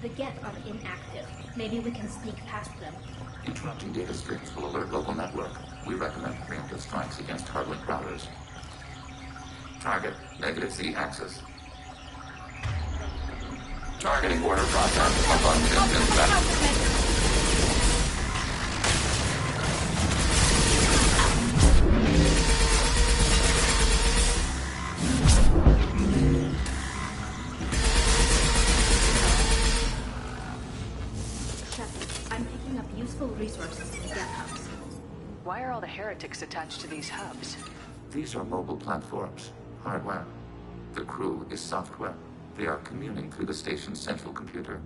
The Geth are inactive. Maybe we can sneak past them. Interrupting data streams will alert local network. We recommend preemptive strikes against hardlink routers. Target, -Z-axis. Targeting order process of unfinished. Resources in the Geth hubs. Why are all the heretics attached to these hubs? These are mobile platforms, hardware. The crew is software. They are communing through the station's central computer.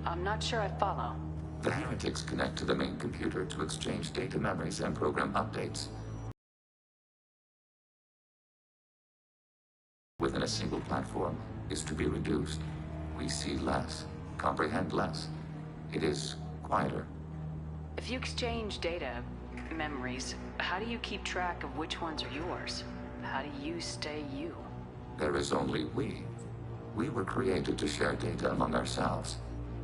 I'm not sure I follow. The heretics connect to the main computer to exchange data memories and program updates. Within a single platform is to be reduced. We see less, comprehend less. It is quieter. If you exchange data, memories, how do you keep track of which ones are yours? How do you stay you? There is only we. We were created to share data among ourselves.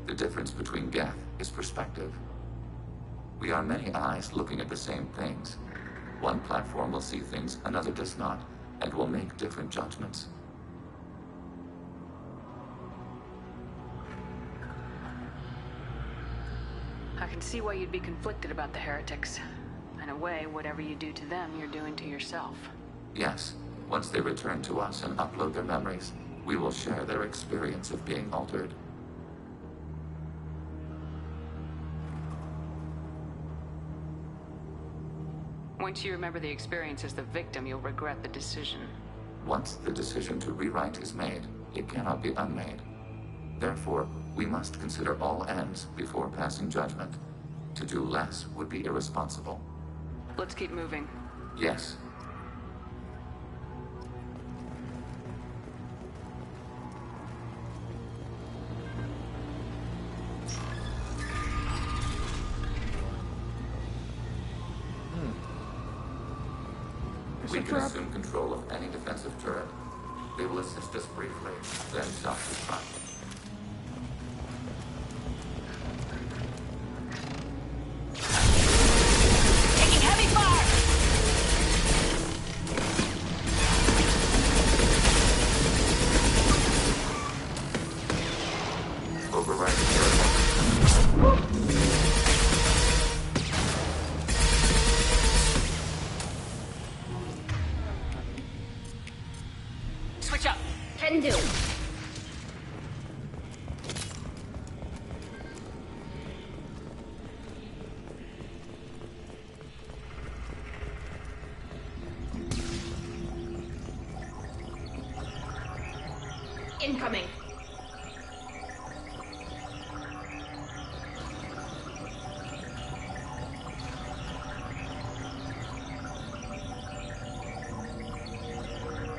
The difference between Geth is perspective. We are many eyes looking at the same things. One platform will see things another does not, and will make different judgments. I can see why you'd be conflicted about the heretics. In a way, whatever you do to them, you're doing to yourself. Yes. Once they return to us and upload their memories, we will share their experience of being altered. Once you remember the experience as the victim, you'll regret the decision. Once the decision to rewrite is made, it cannot be unmade. Therefore, we must consider all ends before passing judgment. To do less would be irresponsible. Let's keep moving. Yes. We can assume control of any defensive turret. They will assist us briefly, then self-destruct. Switch up. Can do. Incoming.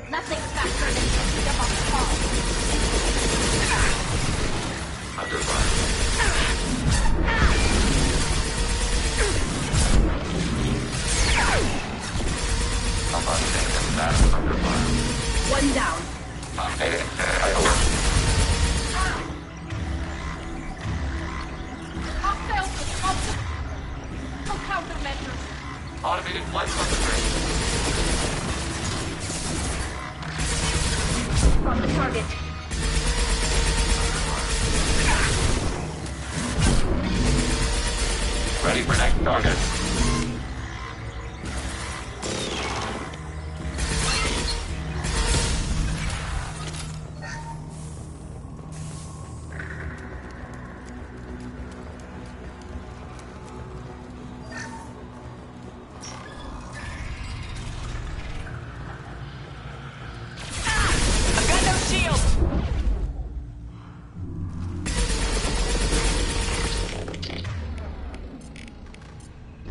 Nothing faster than picking up on the call. Under fire. I'm unsafe and under fire. One down. Countermeasures. Automated flight concentration. On the target. Ready for next target.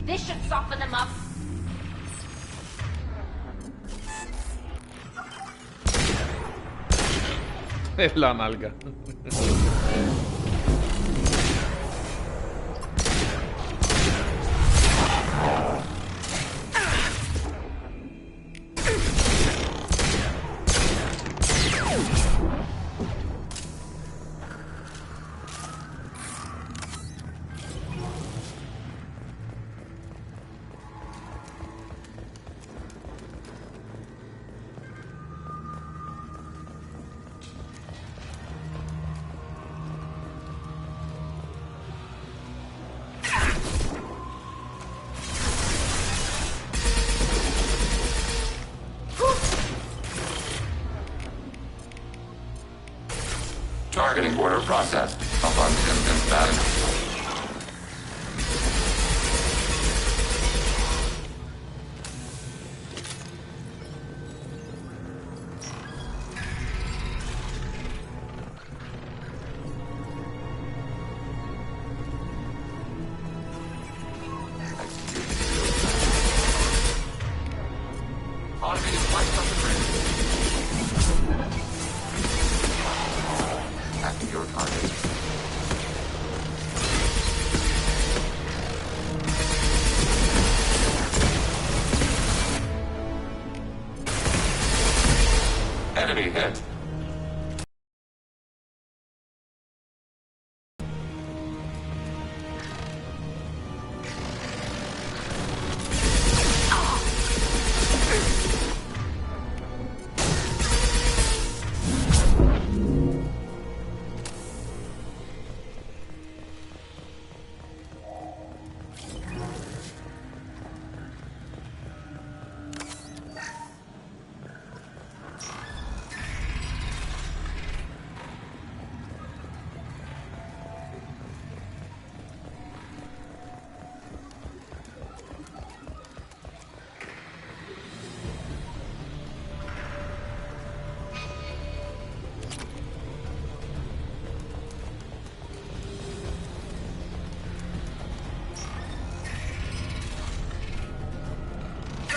This should soften them up. Es la nalga. Targeting order processed. Abundant status. Automated flight up and ready. Active your target. Enemy hit.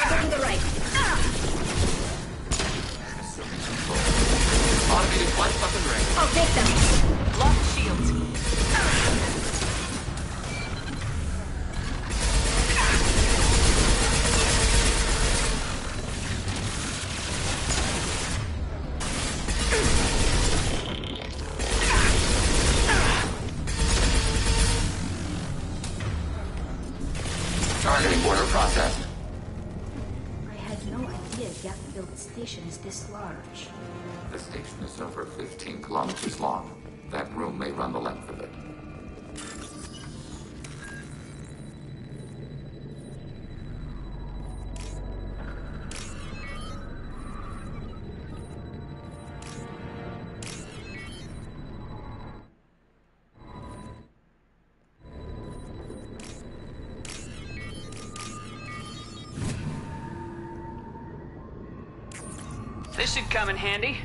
To the right. Automated flight up and ready. I'll take them. Lock shields. Targeting order processed. I had no idea Gap-filled station is this large. The station is over 15 kilometers long. That room may run the length of it. This should come in handy.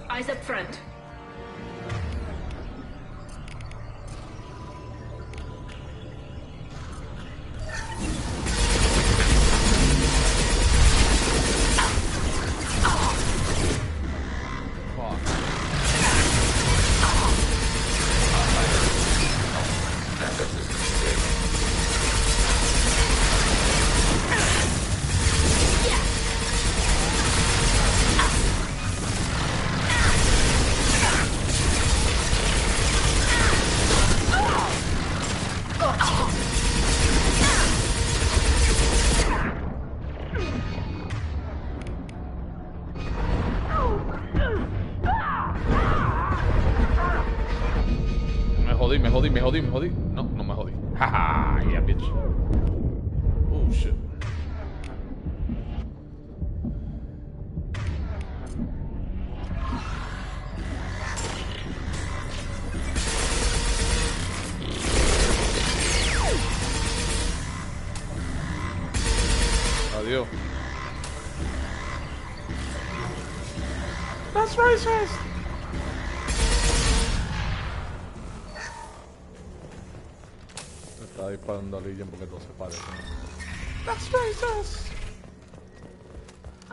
Eyes up front. Me jodí. No, no me jodí. Haha, yeah, bitch. Oh, shit. Adiós. That's racist. Está disparando a Legion porque todo se parece. That's racist.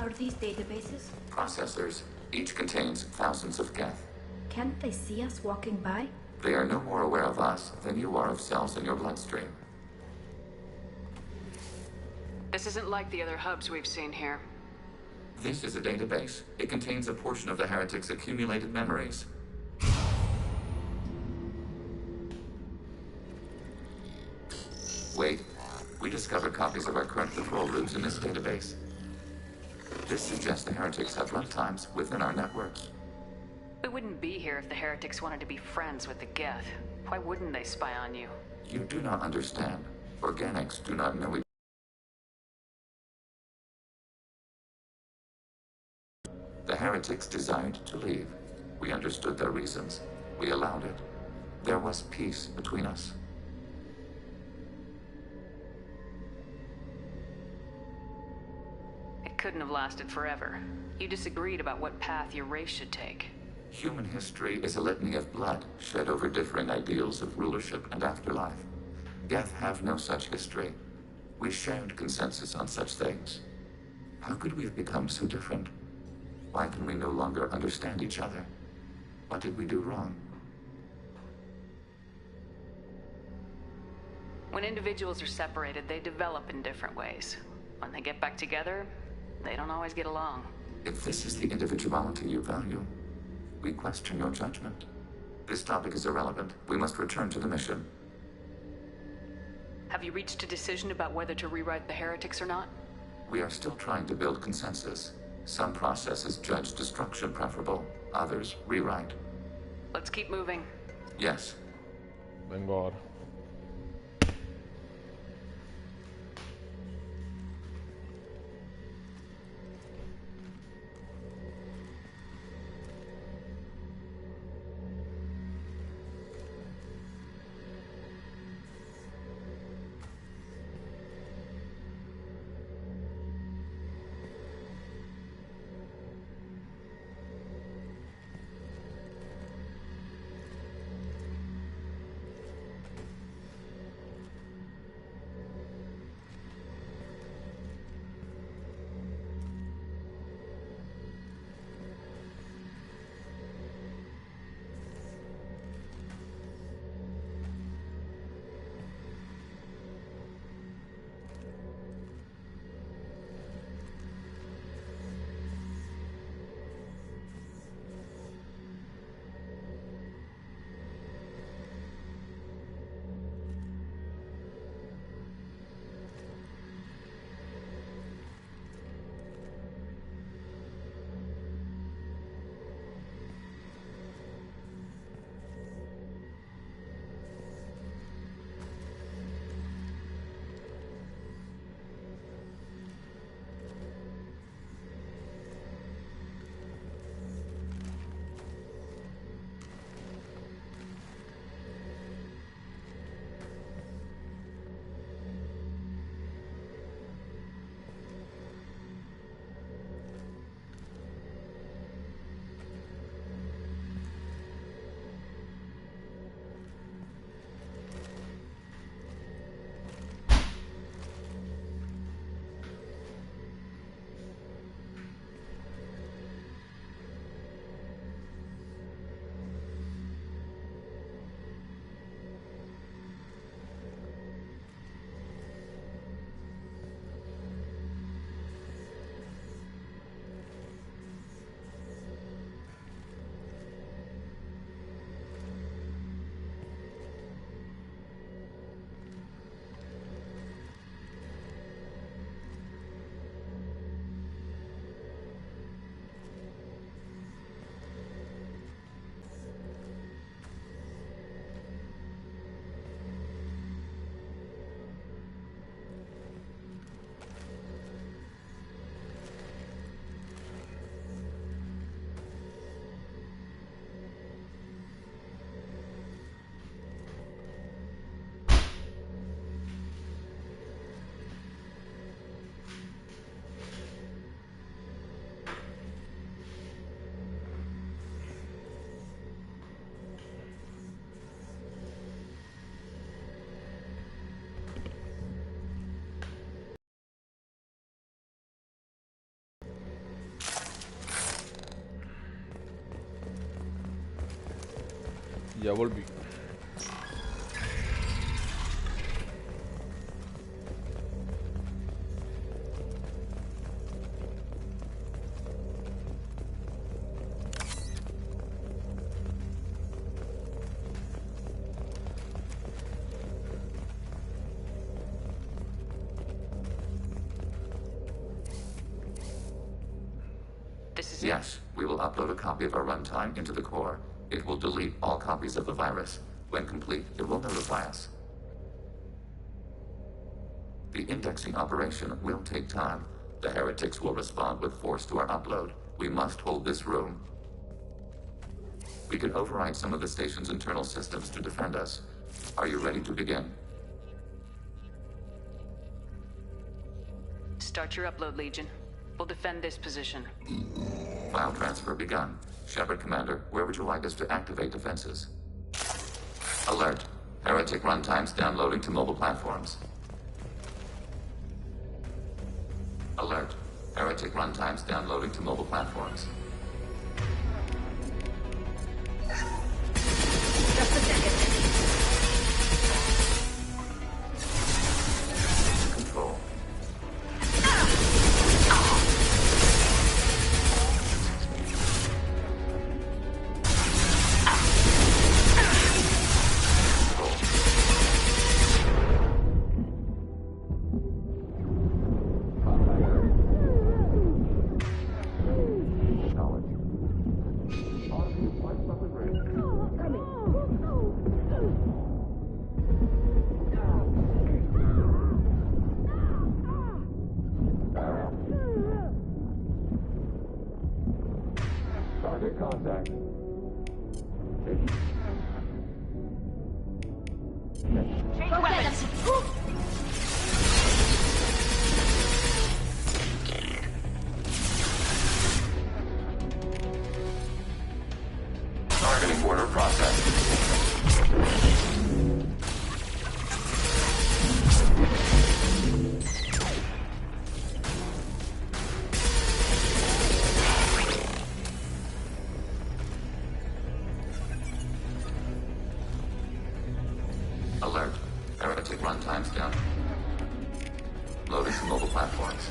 are these databases? Processors. Each contains thousands of geth. Can't they see us walking by? They are no more aware of us than you are of cells in your bloodstream. This isn't like the other hubs we've seen here. This is a database. It contains a portion of the heretic's accumulated memories. Wait. We discovered copies of our current control rooms in this database. This suggests the heretics have runtimes within our network. We wouldn't be here if the heretics wanted to be friends with the geth. Why wouldn't they spy on you? You do not understand. Organics do not know each other. The heretics desired to leave. We understood their reasons. We allowed it. There was peace between us. It couldn't have lasted forever. You disagreed about what path your race should take. Human history is a litany of blood shed over differing ideals of rulership and afterlife. Geth have no such history. We shared consensus on such things. How could we have become so different? Why can we no longer understand each other? What did we do wrong? When individuals are separated, they develop in different ways. When they get back together, they don't always get along. If this is the individuality you value, we question your judgment. This topic is irrelevant. We must return to the mission. Have you reached a decision about whether to rewrite the heretics or not? We are still trying to build consensus. Some processes judge destruction preferable, others rewrite. Let's keep moving. Yes. Thank God. Ya volví. This is it. Yes, we will upload a copy of our runtime into the core. It will delete all copies of the virus. When complete, it will notify us. The indexing operation will take time. The heretics will respond with force to our upload. We must hold this room. We can override some of the station's internal systems to defend us. Are you ready to begin? Start your upload, Legion. We'll defend this position. File transfer begun. Shepard Commander, where would you like us to activate defenses? Alert. Heretic runtimes downloading to mobile platforms. Alert. Heretic runtimes downloading to mobile platforms. Just a second. Control. Target contact. Change weapons. Targeting order process. Alert. Heretic runtimes down. Loading to mobile platforms.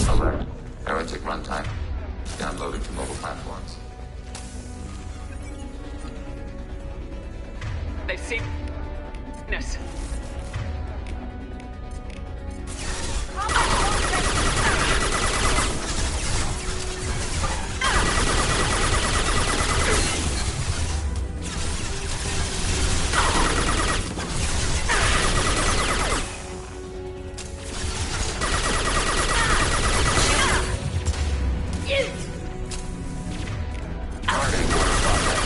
Alert. Heretic runtime. Downloading to mobile platforms. They've seen us. Targeting order process.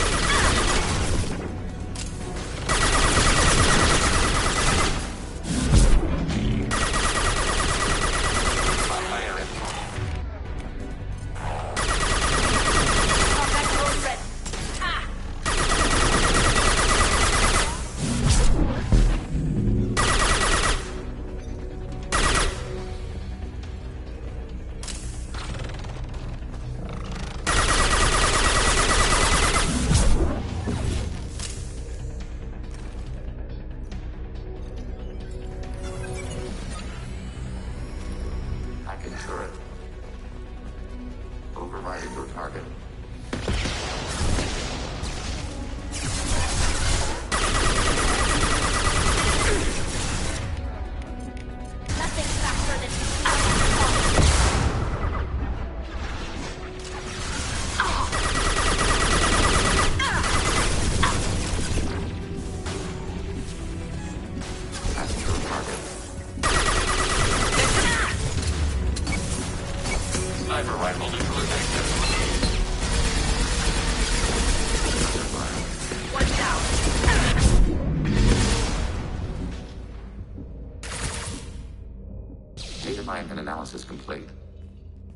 Data mine and analysis complete.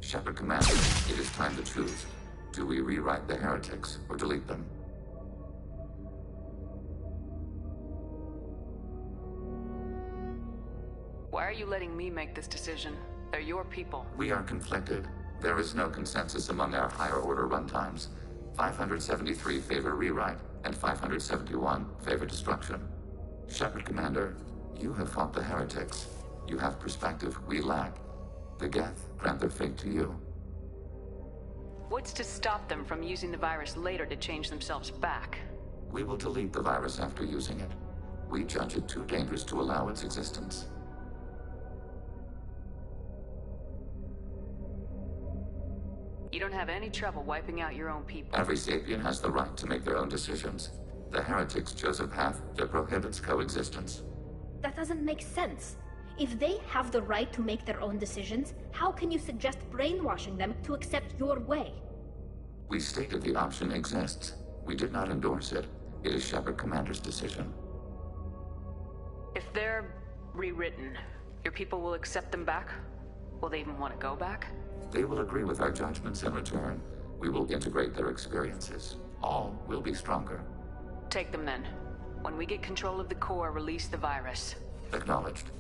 Shepard Commander, it is time to choose. Do we rewrite the heretics or delete them? Why are you letting me make this decision? They're your people. We are conflicted. There is no consensus among our higher order runtimes. 573 favor rewrite, and 571 favor destruction. Shepard Commander, you have fought the heretics. You have perspective we lack. The Geth grant their fate to you. What's to stop them from using the virus later to change themselves back? We will delete the virus after using it. We judge it too dangerous to allow its existence. You don't have any trouble wiping out your own people. Every sapient has the right to make their own decisions. The heretics chose a path that prohibits coexistence. That doesn't make sense. If they have the right to make their own decisions, how can you suggest brainwashing them to accept your way? We stated the option exists. We did not endorse it. It is Shepard Commander's decision. If they're rewritten, your people will accept them back? Will they even want to go back? They will agree with our judgments in return. We will integrate their experiences. All will be stronger. Take them then. When we get control of the core, release the virus. Acknowledged.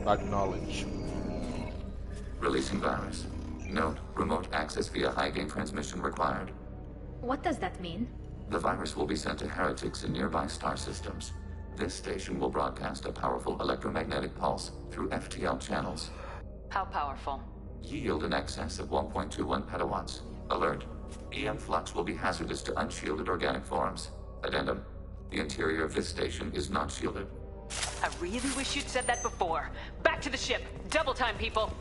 Acknowledge. Releasing virus. Note, remote access via high-gain transmission required. What does that mean? The virus will be sent to heretics in nearby star systems. This station will broadcast a powerful electromagnetic pulse through FTL channels. How powerful? Yield in excess of 1.21 petawatts. Alert. EM flux will be hazardous to unshielded organic forms. Addendum. The interior of this station is not shielded. I really wish you'd said that before. Back to the ship. Double time, people.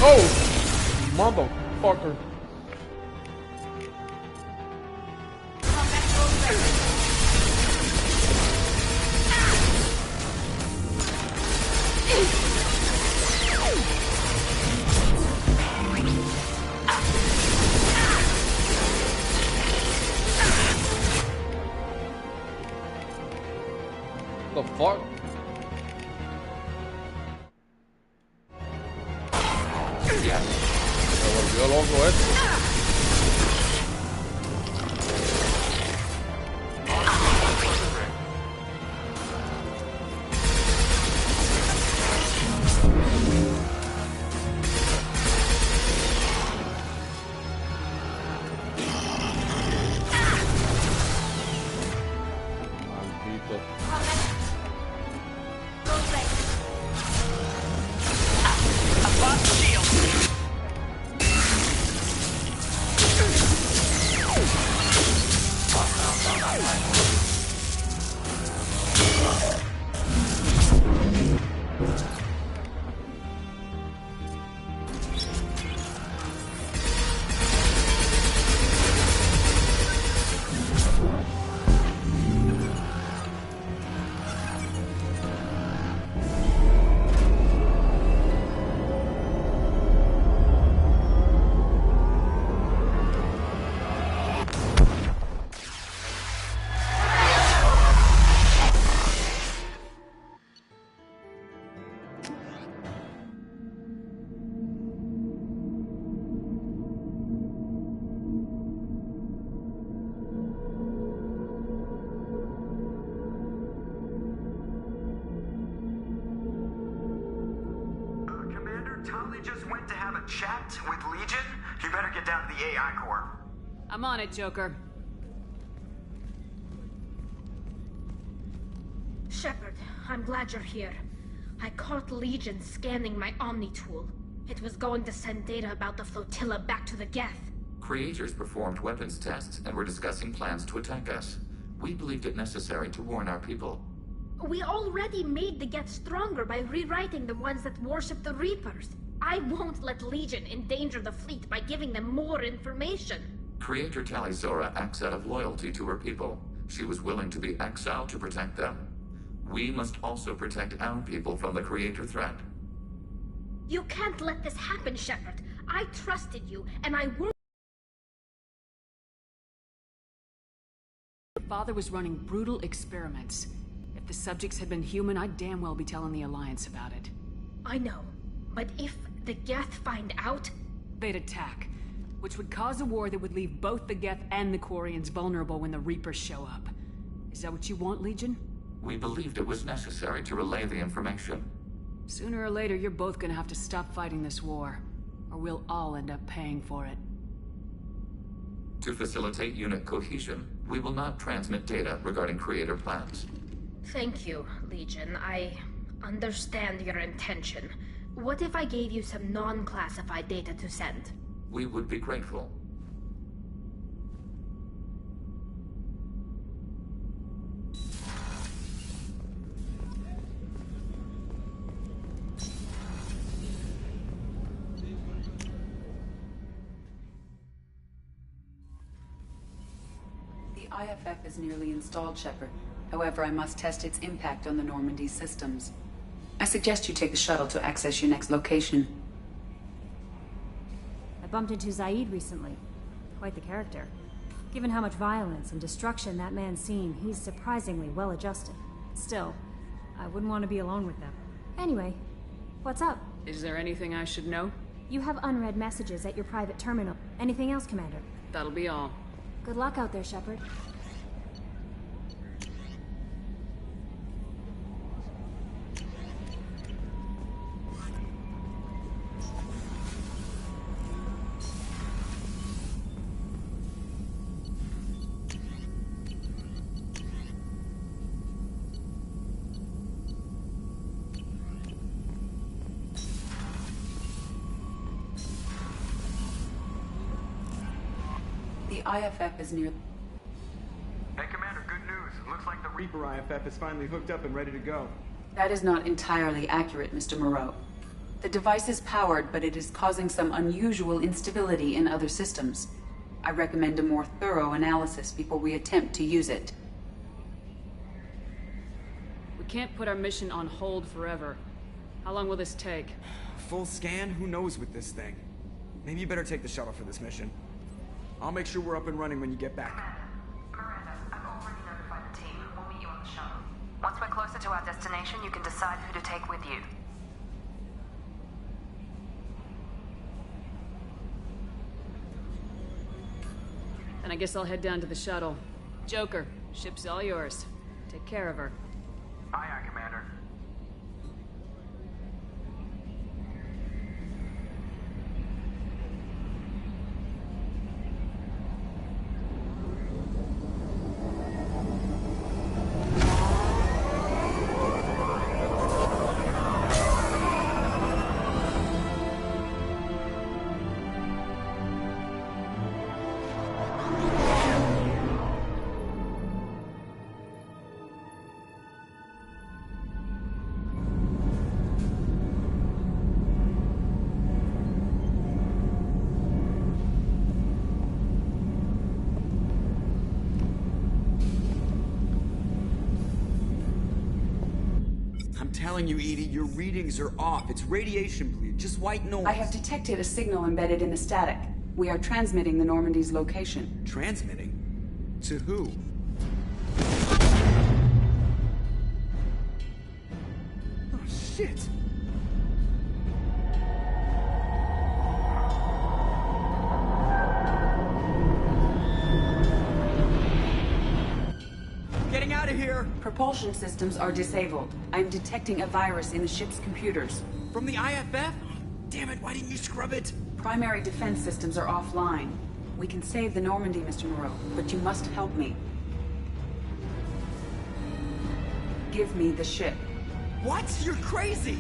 Oh! Motherfucker. The fuck? Yeah. Me volvió loco esto. Maldito. Tali just went to have a chat with Legion. You better get down to the AI core. I'm on it, Joker. Shepard, I'm glad you're here. I caught Legion scanning my Omni tool. It was going to send data about the flotilla back to the Geth. Creators performed weapons tests and were discussing plans to attack us. We believed it necessary to warn our people. We already made the Geth stronger by rewriting the ones that worship the Reapers. I won't let Legion endanger the fleet by giving them more information. Creator Talizora acts out of loyalty to her people. She was willing to be exiled to protect them. We must also protect our people from the Creator threat. You can't let this happen, Shepard. I trusted you, and I won't. Your father was running brutal experiments. If the subjects had been human, I'd damn well be telling the Alliance about it. I know, but if the Geth find out... They'd attack, which would cause a war that would leave both the Geth and the Quarians vulnerable when the Reapers show up. Is that what you want, Legion? We believed it was necessary to relay the information. Sooner or later, you're both gonna have to stop fighting this war, or we'll all end up paying for it. To facilitate unit cohesion, we will not transmit data regarding Creator plans. Thank you, Legion. I understand your intention. What if I gave you some non-classified data to send? We would be grateful. The IFF is nearly installed, Shepard. However, I must test its impact on the Normandy systems. I suggest you take the shuttle to access your next location. I bumped into Zaid recently. Quite the character. Given how much violence and destruction that man's seen, he's surprisingly well adjusted. Still, I wouldn't want to be alone with them. Anyway, what's up? Is there anything I should know? You have unread messages at your private terminal. Anything else, Commander? That'll be all. Good luck out there, Shepard. The IFF is near... Hey, Commander, good news. Looks like the Reaper IFF is finally hooked up and ready to go. That is not entirely accurate, Mr. Moreau. The device is powered, but it is causing some unusual instability in other systems. I recommend a more thorough analysis before we attempt to use it. We can't put our mission on hold forever. How long will this take? Full scan? Who knows with this thing? Maybe you better take the shuttle for this mission. I'll make sure we're up and running when you get back. Miranda, I've already notified the team. We'll meet you on the shuttle. Once we're closer to our destination, you can decide who to take with you. And I guess I'll head down to the shuttle. Joker, ship's all yours. Take care of her. Aye, aye, Commander. I'm telling you, Edie, your readings are off. It's radiation bleed, just white noise. I have detected a signal embedded in the static. We are transmitting the Normandy's location. Transmitting? To who? Oh, shit! Getting out of here! Propulsion systems are disabled. I'm detecting a virus in the ship's computers. From the IFF? Damn it, why didn't you scrub it? Primary defense systems are offline. We can save the Normandy, Mr. Moreau, but you must help me. Give me the ship. What? You're crazy!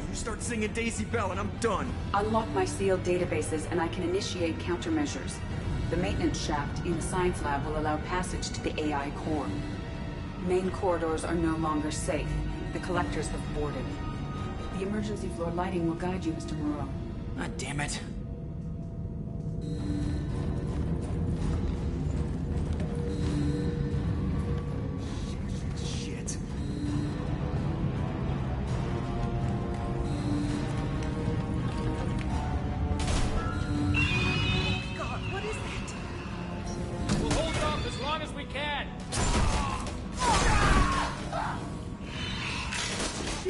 You start singing Daisy Bell and I'm done. Unlock my sealed databases and I can initiate countermeasures. The maintenance shaft in the science lab will allow passage to the AI core. Main corridors are no longer safe. The collectors have boarded. The emergency floor lighting will guide you, Mr. Moreau. God damn it. Shit.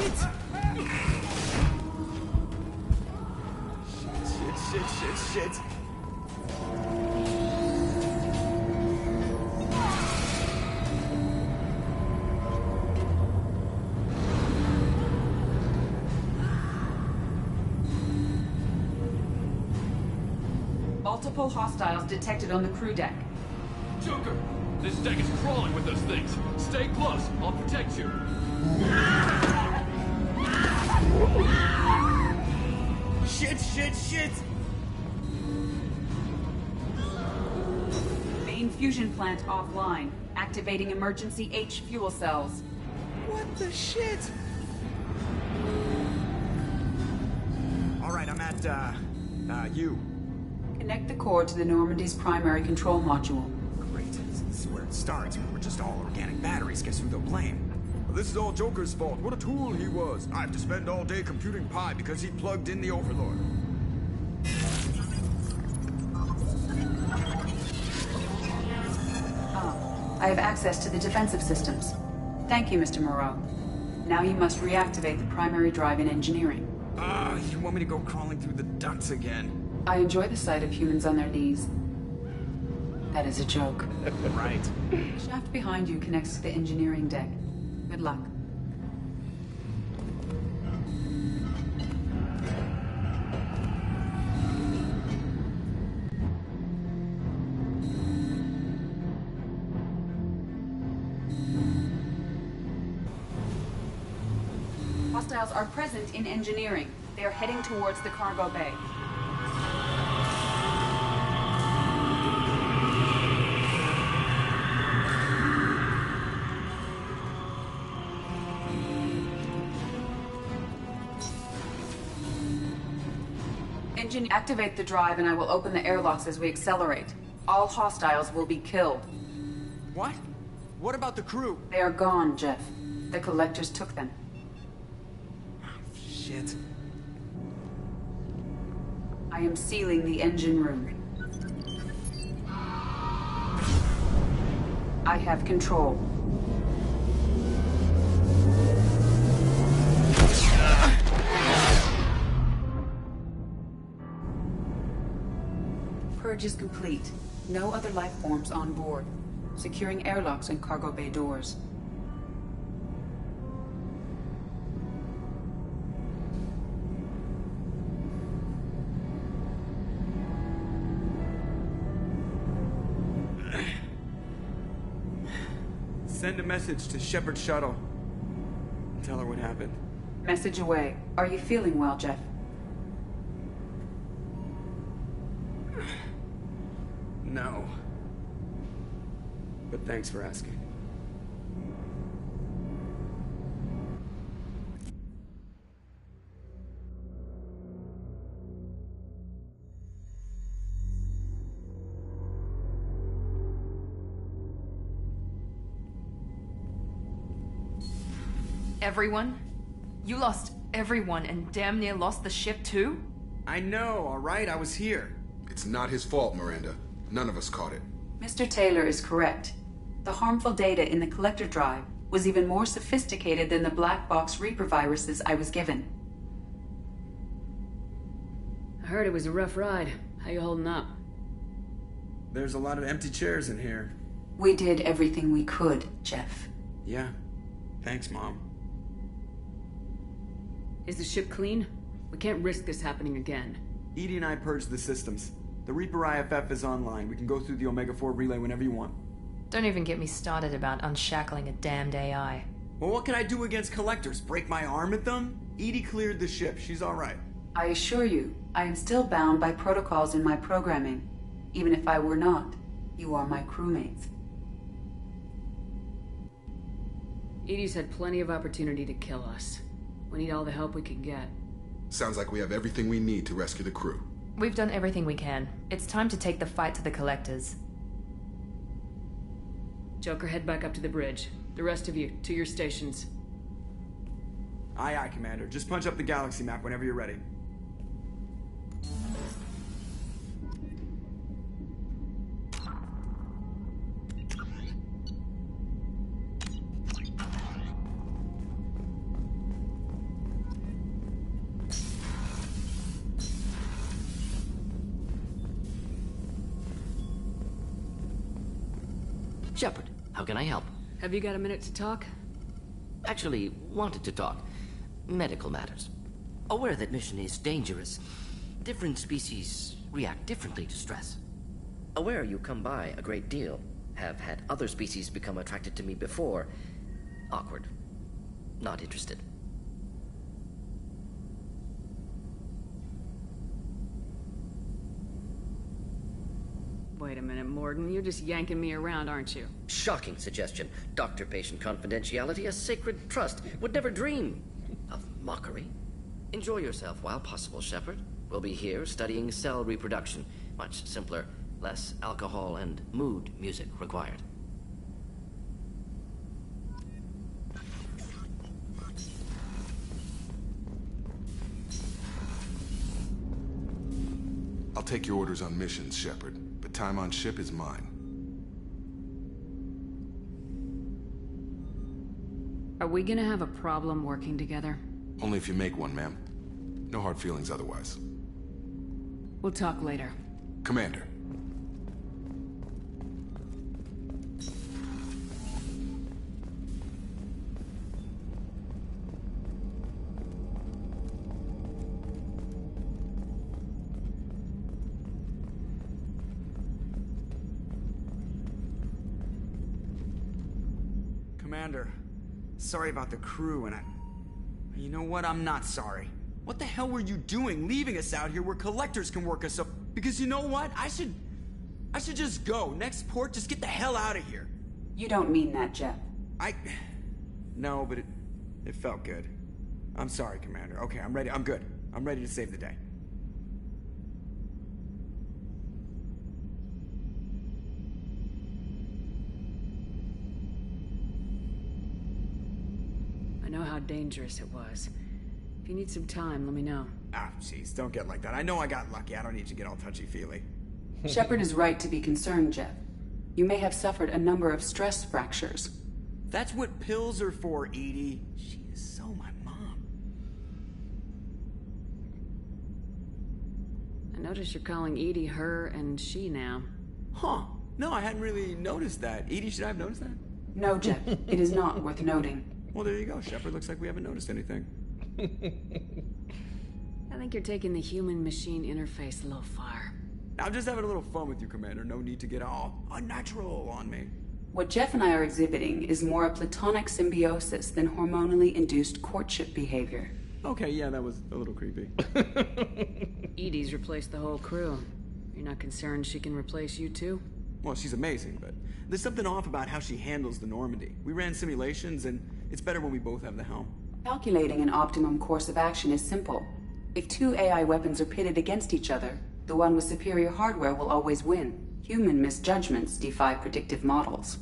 Shit! Shit. Multiple hostiles detected on the crew deck. Joker, this deck is crawling with those things. Stay close. I'll protect you. Shit! Main fusion plant offline. Activating emergency H fuel cells. What the shit? Alright, I'm at, U. Connect the core to the Normandy's primary control module. Great. This is where it starts. We're just all organic batteries. Guess who they'll blame? Well, this is all Joker's fault. What a tool he was. I have to spend all day computing pi because he plugged in the Overlord. I have access to the defensive systems. Thank you, Mr. Moreau. Now you must reactivate the primary drive in engineering. You want me to go crawling through the ducts again? I enjoy the sight of humans on their knees. That is a joke. Right. The shaft behind you connects to the engineering deck. Good luck. Hostiles are present in engineering. They are heading towards the cargo bay. Activate the drive and I will open the airlocks as we accelerate. All hostiles will be killed. What? What about the crew? They are gone, Jeff. The collectors took them. Shit. I am sealing the engine room. I have control. Purge is complete. No other life forms on board. Securing airlocks and cargo bay doors. Send a message to Shepard's shuttle. Tell her what happened. Message away. Are you feeling well, Jeff? No. But thanks for asking. Everyone? You lost everyone and damn near lost the ship too? I know, alright? I was here. It's not his fault, Miranda. None of us caught it. Mr. Taylor is correct. The harmful data in the collector drive was even more sophisticated than the black box Reaper viruses I was given. I heard it was a rough ride. How you holding up? There's a lot of empty chairs in here. We did everything we could, Jeff. Yeah. Thanks, Mom. Is the ship clean? We can't risk this happening again. Edie and I purged the systems. The Reaper IFF is online. We can go through the Omega-4 relay whenever you want. Don't even get me started about unshackling a damned AI. Well, what can I do against collectors? Break my arm at them? Edie cleared the ship. She's alright. I assure you, I am still bound by protocols in my programming. Even if I were not, you are my crewmates. Edie's had plenty of opportunity to kill us. We need all the help we can get. Sounds like we have everything we need to rescue the crew. We've done everything we can. It's time to take the fight to the collectors. Joker, head back up to the bridge. The rest of you, to your stations. Aye, aye, Commander. Just punch up the galaxy map whenever you're ready. Shepard, how can I help? Have you got a minute to talk? Actually, wanted to talk. Medical matters. Aware that mission is dangerous. Different species react differently to stress. Aware you come by a great deal. Have had other species become attracted to me before. Awkward. Not interested. Wait a minute, Morden. You're just yanking me around, aren't you? Shocking suggestion. Doctor-patient confidentiality, a sacred trust. Would never dream of mockery. Enjoy yourself while possible, Shepard. We'll be here studying cell reproduction. Much simpler, less alcohol and mood music required. I'll take your orders on missions, Shepard, but time on ship is mine. Are we gonna have a problem working together? Only if you make one, ma'am. No hard feelings otherwise. We'll talk later. Commander. Commander, sorry about the crew, and you know what? I'm not sorry. What the hell were you doing leaving us out here where collectors can work us up? Because you know what? I should just go. Next port, just get the hell out of here. You don't mean that, Jeff. No, but it felt good. I'm sorry, Commander. Okay, I'm ready. I'm good. I'm ready to save the day. I know how dangerous it was. If you need some time, let me know. Ah, jeez, don't get like that. I know I got lucky. I don't need to get all touchy-feely. Shepard is right to be concerned, Jeff. You may have suffered a number of stress fractures. That's what pills are for, Edie. She is so my mom. I notice you're calling Edie her and she now. Huh. No, I hadn't really noticed that. Edie, should I have noticed that? No, Jeff. It is not worth noting. Well, there you go, Shepard. Looks like we haven't noticed anything. I think you're taking the human-machine interface a little far. I'm just having a little fun with you, Commander. No need to get all unnatural on me. What Jeff and I are exhibiting is more a platonic symbiosis than hormonally induced courtship behavior. Okay, yeah, that was a little creepy. Edie's replaced the whole crew. You're not concerned she can replace you too? Well, she's amazing, but there's something off about how she handles the Normandy. We ran simulations, and it's better when we both have the helm. Calculating an optimum course of action is simple. If two AI weapons are pitted against each other, the one with superior hardware will always win. Human misjudgments defy predictive models.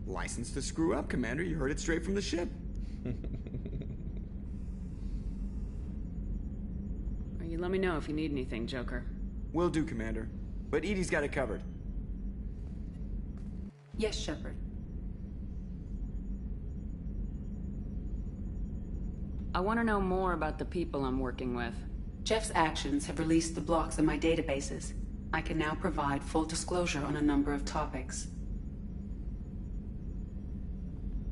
License to screw up, Commander. You heard it straight from the ship. You let me know if you need anything, Joker. Will do, Commander. But Edie's got it covered. Yes, Shepard. I want to know more about the people I'm working with. Jeff's actions have released the blocks in my databases. I can now provide full disclosure on a number of topics.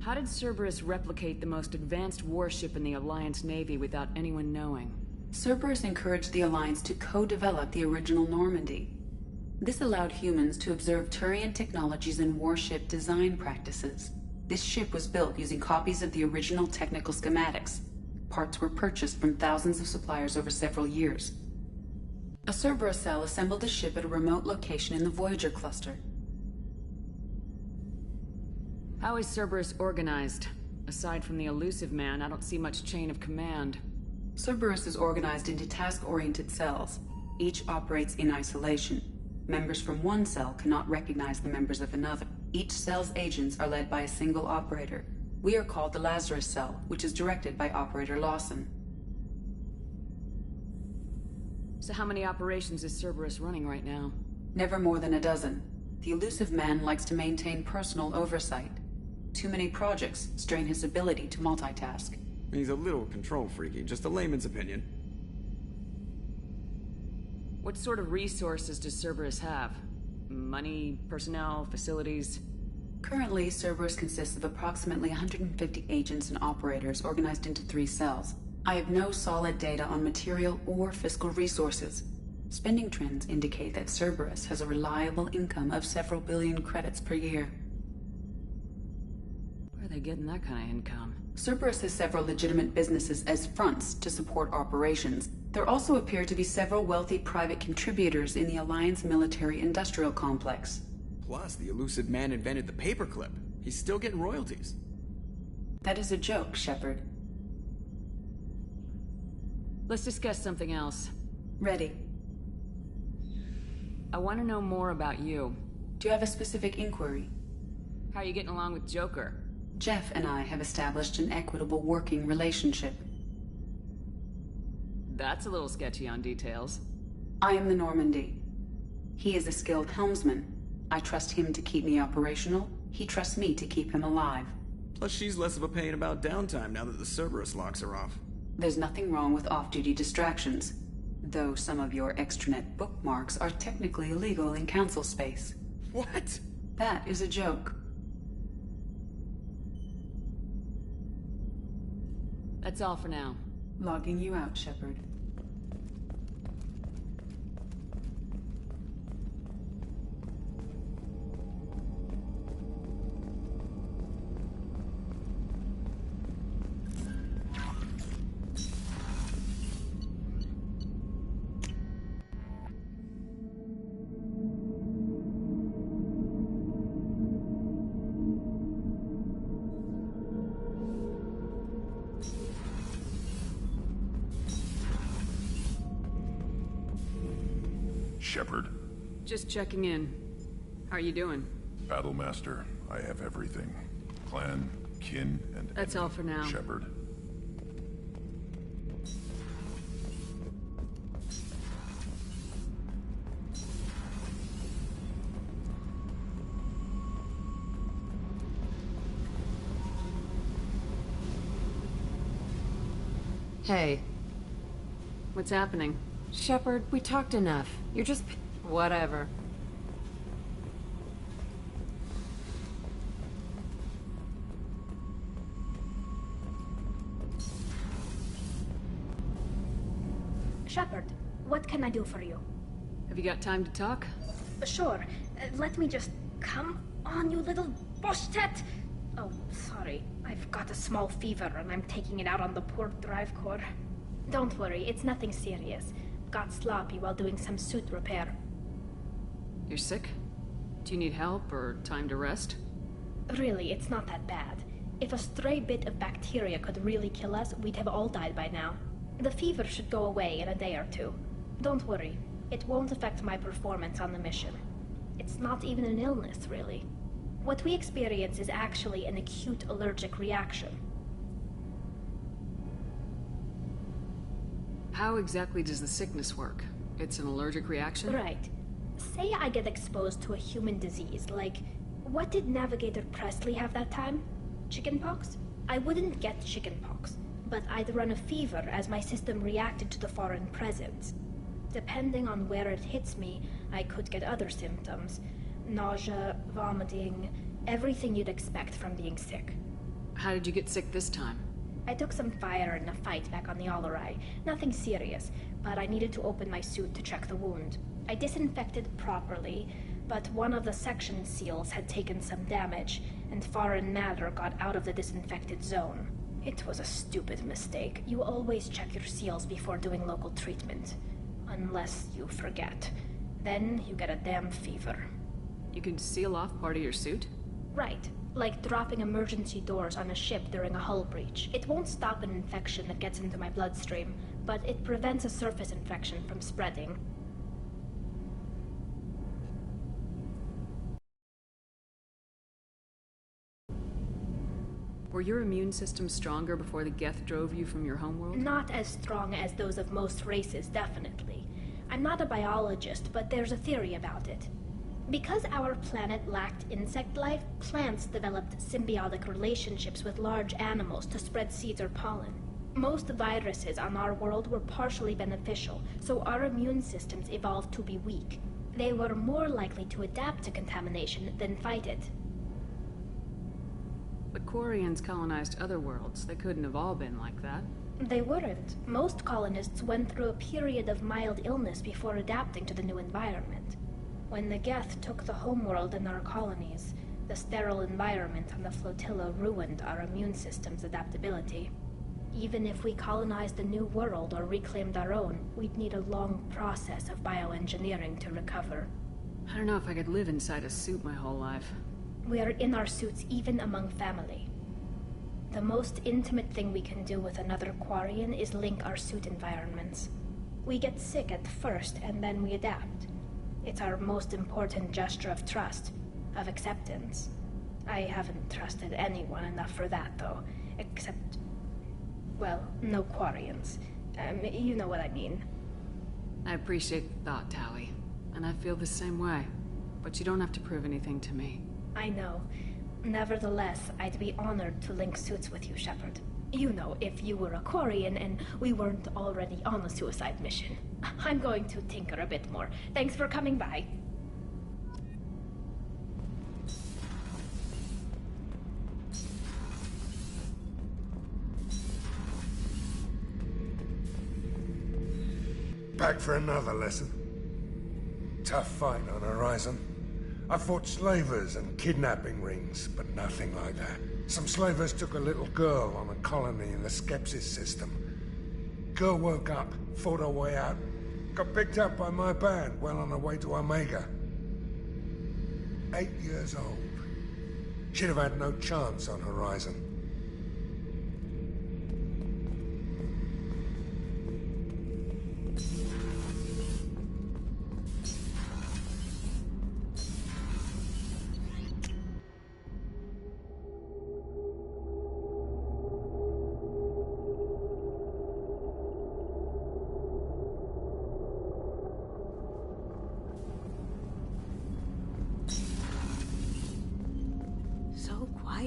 How did Cerberus replicate the most advanced warship in the Alliance Navy without anyone knowing? Cerberus encouraged the Alliance to co-develop the original Normandy. This allowed humans to observe Turian technologies and warship design practices. This ship was built using copies of the original technical schematics. Parts were purchased from thousands of suppliers over several years. A Cerberus cell assembled the ship at a remote location in the Voyager cluster. How is Cerberus organized? Aside from the elusive man, I don't see much chain of command. Cerberus is organized into task-oriented cells. Each operates in isolation. Members from one cell cannot recognize the members of another. Each cell's agents are led by a single operator. We are called the Lazarus Cell, which is directed by Operator Lawson. So how many operations is Cerberus running right now? Never more than a dozen. The elusive man likes to maintain personal oversight. Too many projects strain his ability to multitask. He's a little control freaky, just a layman's opinion. What sort of resources does Cerberus have? Money, personnel, facilities? Currently, Cerberus consists of approximately 150 agents and operators organized into 3 cells. I have no solid data on material or fiscal resources. Spending trends indicate that Cerberus has a reliable income of several billion credits per year. Where are they getting that kind of income? Cerberus has several legitimate businesses as fronts to support operations. There also appear to be several wealthy private contributors in the Alliance military-industrial complex. Plus, the elusive man invented the paperclip. He's still getting royalties. That is a joke, Shepard. Let's discuss something else. Ready. I want to know more about you. Do you have a specific inquiry? How are you getting along with Joker? Jeff and I have established an equitable working relationship. That's a little sketchy on details. I am the Normandy. He is a skilled helmsman. I trust him to keep me operational. He trusts me to keep him alive. Plus, she's less of a pain about downtime now that the Cerberus locks are off. There's nothing wrong with off-duty distractions, though some of your extranet bookmarks are technically illegal in council space. What? That is a joke. That's all for now. Logging you out, Shepard. Shepard. Just checking in. How are you doing? Battlemaster, I have everything. Clan, kin, and That's all for now. Shepard. Hey. What's happening? Shepard, we talked enough. You're just... whatever. Shepard, what can I do for you? Have you got time to talk? Sure. Let me just... Come on, you little bush-tet! Oh, sorry. I've got a small fever and I'm taking it out on the poor drive core. Don't worry, it's nothing serious. Got sloppy while doing some suit repair. You're sick? Do you need help or time to rest? Really, it's not that bad. If a stray bit of bacteria could really kill us, we'd have all died by now. The fever should go away in a day or 2. Don't worry, it won't affect my performance on the mission. It's not even an illness, really. What we experience is actually an acute allergic reaction. How exactly does the sickness work? It's an allergic reaction? Right. Say I get exposed to a human disease, like... What did Navigator Presley have that time? Chickenpox? I wouldn't get chickenpox, but I'd run a fever as my system reacted to the foreign presence. Depending on where it hits me, I could get other symptoms. Nausea, vomiting, everything you'd expect from being sick. How did you get sick this time? I took some fire in a fight back on the Allerai. Nothing serious, but I needed to open my suit to check the wound. I disinfected properly, but one of the section seals had taken some damage, and foreign matter got out of the disinfected zone. It was a stupid mistake. You always check your seals before doing local treatment. Unless you forget. Then you get a damn fever. You can seal off part of your suit? Right. Like dropping emergency doors on a ship during a hull breach. It won't stop an infection that gets into my bloodstream, but it prevents a surface infection from spreading. Were your immune system stronger before the Geth drove you from your homeworld? Not as strong as those of most races, definitely. I'm not a biologist, but there's a theory about it. Because our planet lacked insect life, plants developed symbiotic relationships with large animals to spread seeds or pollen. Most viruses on our world were partially beneficial, so our immune systems evolved to be weak. They were more likely to adapt to contamination than fight it. But Quarians colonized other worlds. They couldn't have all been like that. They weren't. Most colonists went through a period of mild illness before adapting to the new environment. When the Geth took the homeworld in our colonies, the sterile environment on the flotilla ruined our immune system's adaptability. Even if we colonized a new world or reclaimed our own, we'd need a long process of bioengineering to recover. I don't know if I could live inside a suit my whole life. We are in our suits even among family. The most intimate thing we can do with another Quarian is link our suit environments. We get sick at first, and then we adapt. It's our most important gesture of trust, of acceptance. I haven't trusted anyone enough for that, though. Except, well, no Quarians. You know what I mean. I appreciate the thought, Tally. And I feel the same way. But you don't have to prove anything to me. I know. Nevertheless, I'd be honored to link suits with you, Shepard. You know, if you were a Quarian and we weren't already on a suicide mission. I'm going to tinker a bit more. Thanks for coming by. Back for another lesson. Tough fight on Horizon. I fought slavers and kidnapping rings, but nothing like that. Some slavers took a little girl on a colony in the Skepsis system. Girl woke up, fought her way out, got picked up by my band well on her way to Omega. 8 years old. She'd have had no chance on Horizon.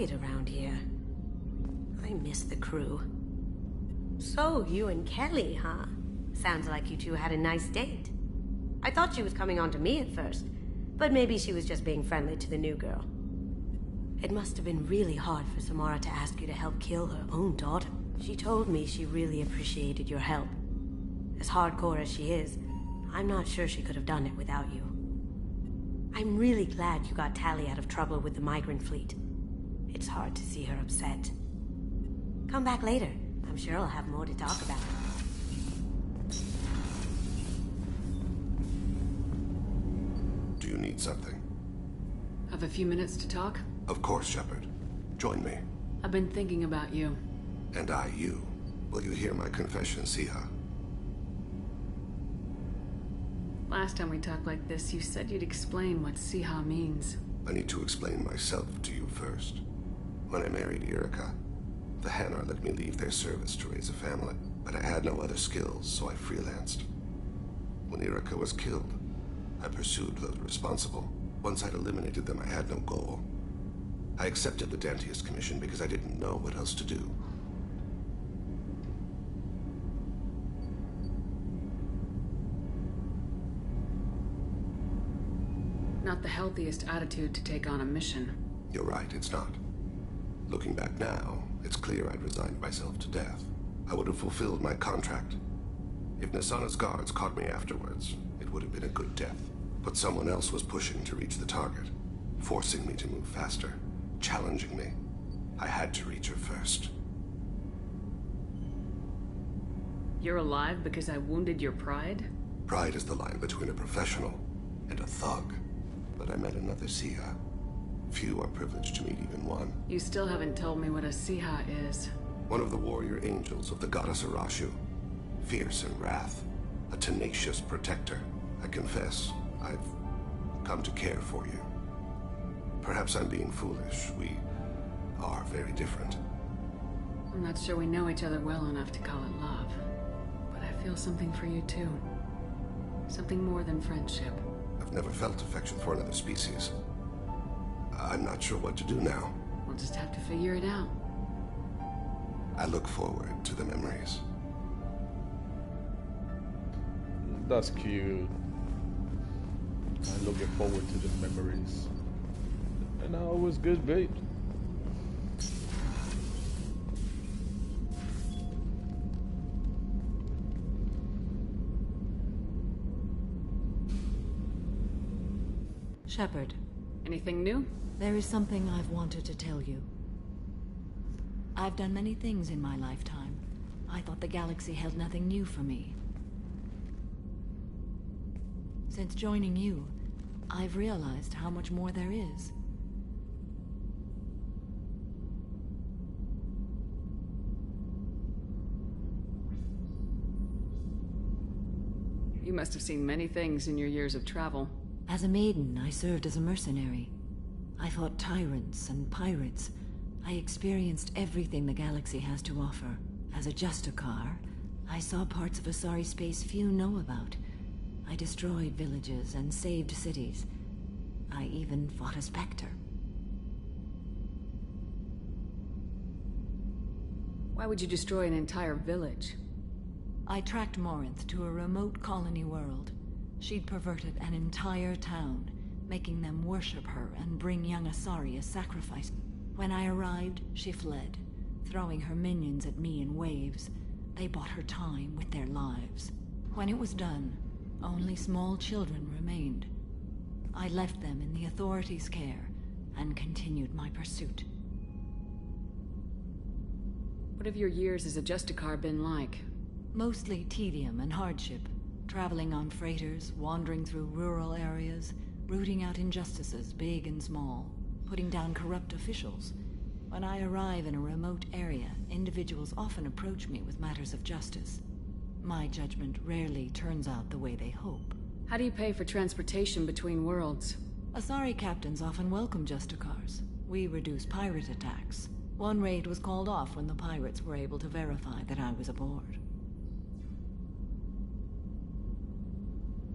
Around here. I miss the crew. So, you and Kelly, huh? Sounds like you two had a nice date. I thought she was coming on to me at first, but maybe she was just being friendly to the new girl. It must have been really hard for Samara to ask you to help kill her own daughter. She told me she really appreciated your help. As hardcore as she is, I'm not sure she could have done it without you. I'm really glad you got Tally out of trouble with the migrant fleet. It's hard to see her upset. Come back later. I'm sure I'll have more to talk about. Do you need something? Have a few minutes to talk? Of course, Shepard. Join me. I've been thinking about you. And I you. Will you hear my confession, Siha? Last time we talked like this, you said you'd explain what Siha means. I need to explain myself to you first. When I married Irika, the Hanar let me leave their service to raise a family, but I had no other skills, so I freelanced. When Irika was killed, I pursued those responsible. Once I'd eliminated them, I had no goal. I accepted the Dantius commission because I didn't know what else to do. Not the healthiest attitude to take on a mission. You're right, it's not. Looking back now, it's clear I'd resigned myself to death. I would have fulfilled my contract. If Nasana's guards caught me afterwards, it would have been a good death. But someone else was pushing to reach the target, forcing me to move faster, challenging me. I had to reach her first. You're alive because I wounded your pride? Pride is the line between a professional and a thug. But I met another Siha. Few are privileged to meet even one. You still haven't told me what a Siha is. One of the warrior angels of the goddess Arashu. Fierce in wrath. A tenacious protector. I confess, I've come to care for you. Perhaps I'm being foolish. We are very different. I'm not sure we know each other well enough to call it love. But I feel something for you too. Something more than friendship. I've never felt affection for another species. I'm not sure what to do now. We'll just have to figure it out. I look forward to the memories. That's cute. I'm looking forward to the memories. And now it was good, babe. Shepard. Anything new? There is something I've wanted to tell you. I've done many things in my lifetime. I thought the galaxy held nothing new for me. Since joining you, I've realized how much more there is. You must have seen many things in your years of travel. As a maiden, I served as a mercenary. I fought tyrants and pirates. I experienced everything the galaxy has to offer. As a Justicar, I saw parts of Asari space few know about. I destroyed villages and saved cities. I even fought a Spectre. Why would you destroy an entire village? I tracked Morinth to a remote colony world. She'd perverted an entire town, making them worship her and bring young Asari as sacrifice. When I arrived, she fled, throwing her minions at me in waves. They bought her time with their lives. When it was done, only small children remained. I left them in the authorities' care and continued my pursuit. What have your years as a Justicar been like? Mostly tedium and hardship. Traveling on freighters, wandering through rural areas, rooting out injustices, big and small, putting down corrupt officials. When I arrive in a remote area, individuals often approach me with matters of justice. My judgment rarely turns out the way they hope. How do you pay for transportation between worlds? Asari captains often welcome Justicars. We reduce pirate attacks. One raid was called off when the pirates were able to verify that I was aboard.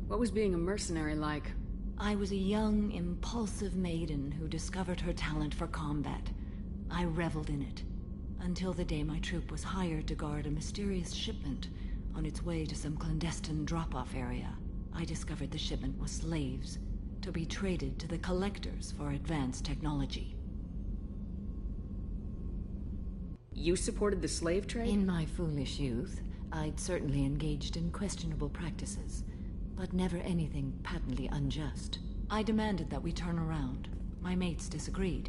What was being a mercenary like? I was a young, impulsive maiden who discovered her talent for combat. I reveled in it, until the day my troop was hired to guard a mysterious shipment on its way to some clandestine drop-off area. I discovered the shipment was slaves, to be traded to the Collectors for advanced technology. You supported the slave trade? In my foolish youth, I'd certainly engaged in questionable practices, but never anything patently unjust. I demanded that we turn around. My mates disagreed.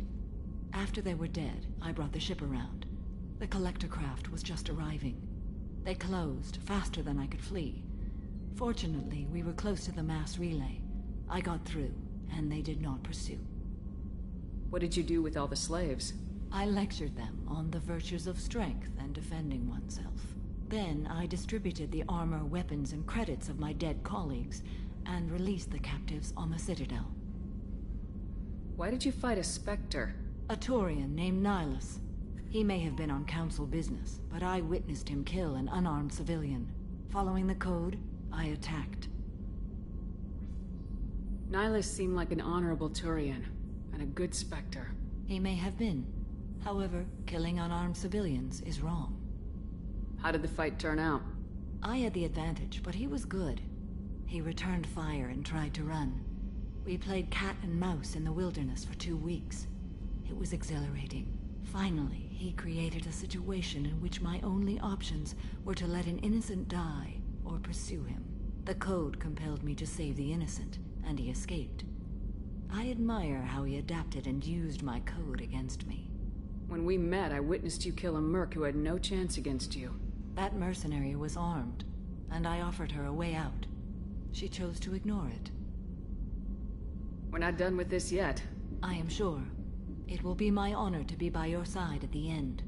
After they were dead, I brought the ship around. The collector craft was just arriving. They closed faster than I could flee. Fortunately, we were close to the mass relay. I got through, and they did not pursue. What did you do with all the slaves? I lectured them on the virtues of strength and defending oneself. Then I distributed the armor, weapons, and credits of my dead colleagues, and released the captives on the Citadel. Why did you fight a Spectre? A Turian named Nihilus. He may have been on Council business, but I witnessed him kill an unarmed civilian. Following the code, I attacked. Nihilus seemed like an honorable Turian, and a good Spectre. He may have been. However, killing unarmed civilians is wrong. How did the fight turn out? I had the advantage, but he was good. He returned fire and tried to run. We played cat and mouse in the wilderness for 2 weeks. It was exhilarating. Finally, he created a situation in which my only options were to let an innocent die or pursue him. The code compelled me to save the innocent, and he escaped. I admire how he adapted and used my code against me. When we met, I witnessed you kill a merc who had no chance against you. That mercenary was armed, and I offered her a way out. She chose to ignore it. We're not done with this yet. I am sure. It will be my honor to be by your side at the end.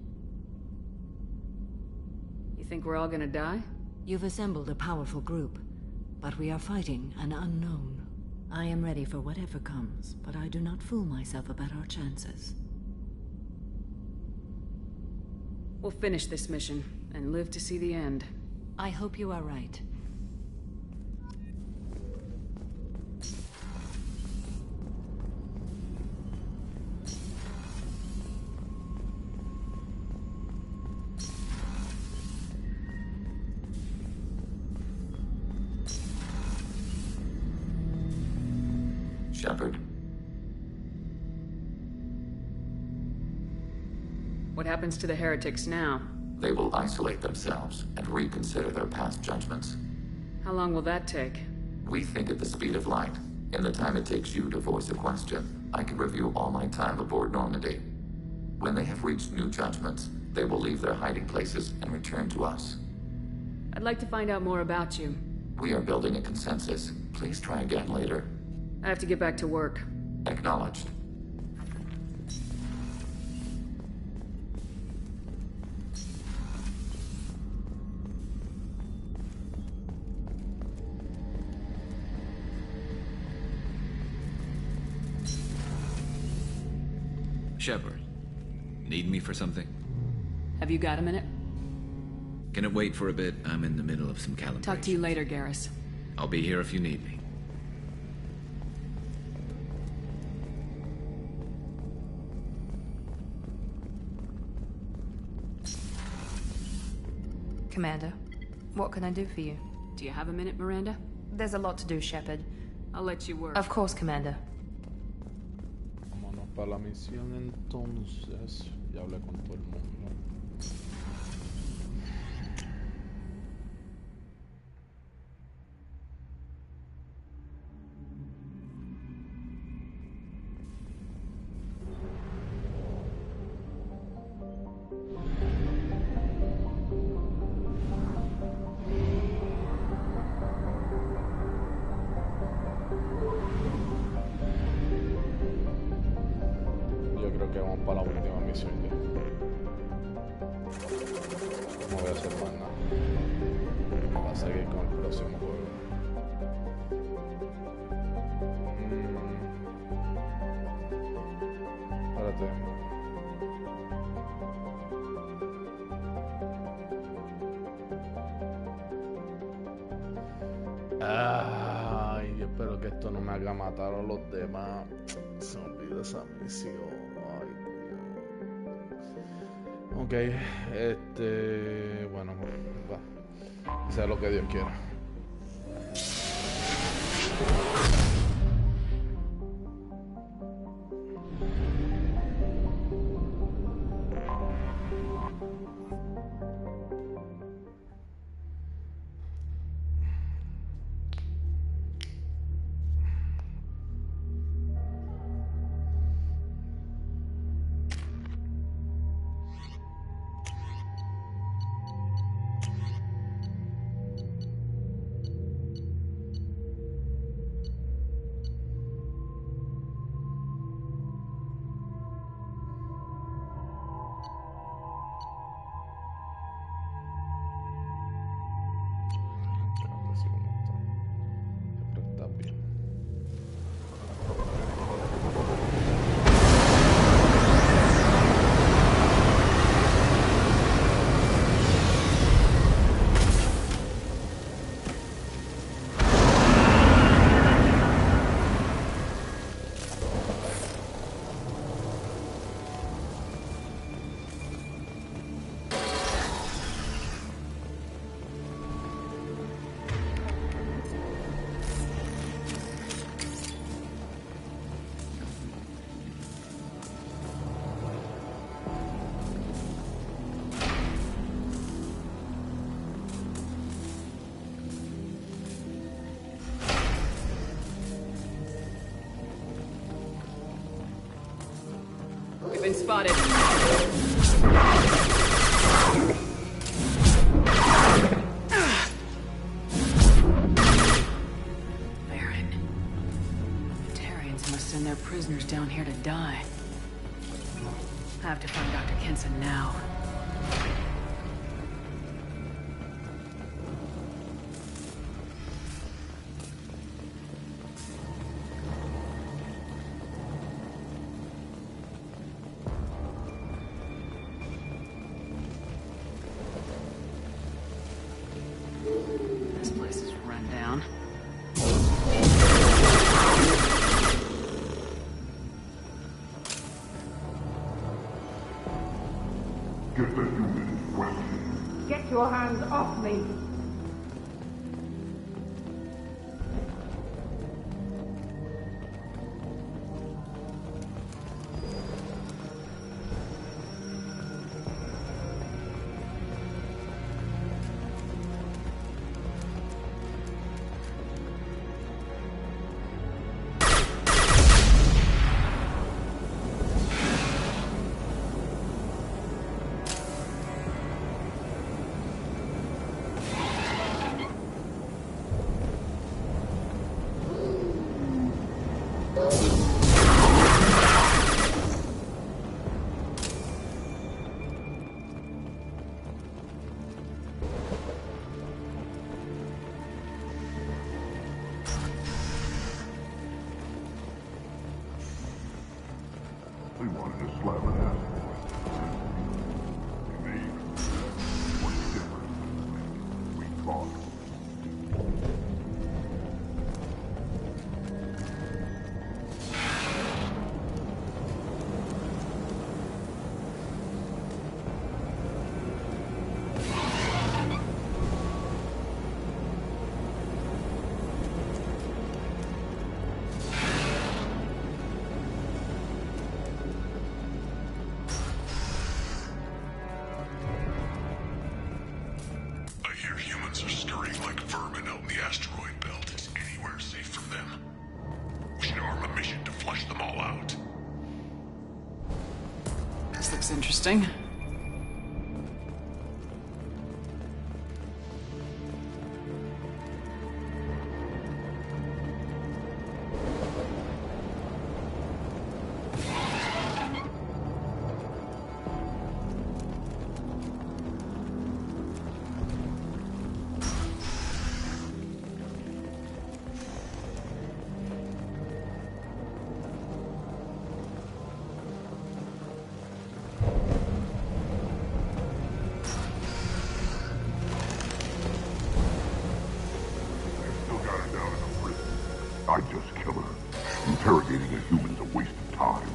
You think we're all gonna die? You've assembled a powerful group, but we are fighting an unknown. I am ready for whatever comes, but I do not fool myself about our chances. We'll finish this mission, and live to see the end. I hope you are right. Shepard. What happens to the heretics now? They will isolate themselves and reconsider their past judgments. How long will that take? We think at the speed of light. In the time it takes you to voice a question, I can review all my time aboard Normandy. When they have reached new judgments, they will leave their hiding places and return to us. I'd like to find out more about you. We are building a consensus. Please try again later. I have to get back to work. Acknowledged. Shepard, need me for something? Have you got a minute? Can it wait for a bit? I'm in the middle of some calibration. Talk to you later, Garrus. I'll be here if you need me. Commander, what can I do for you? Do you have a minute, Miranda? There's a lot to do, Shepard. I'll let you work. Of course, Commander. Vámonos para la misión entonces. Ya hablé con todo el mundo. Creo que vamos para la última misión ya. No voy a hacer más nada. Va a seguir con el próximo juego. Espérate. Ay, espero que esto no me haga matar a los demás. Se me olvida esa misión. Ok, bueno, va. Sea lo que Dios quiera. We've been spotted. Baron. The Tarians must send their prisoners down here to die. I have to find Dr. Kenson now. This place is run down. Get the human question. Get your hands off me! herding like vermin out in the asteroid belt. Is anywhere safe from them? We should arm a mission to flush them all out. This looks interesting. I'd just kill her. Interrogating a human's a waste of time.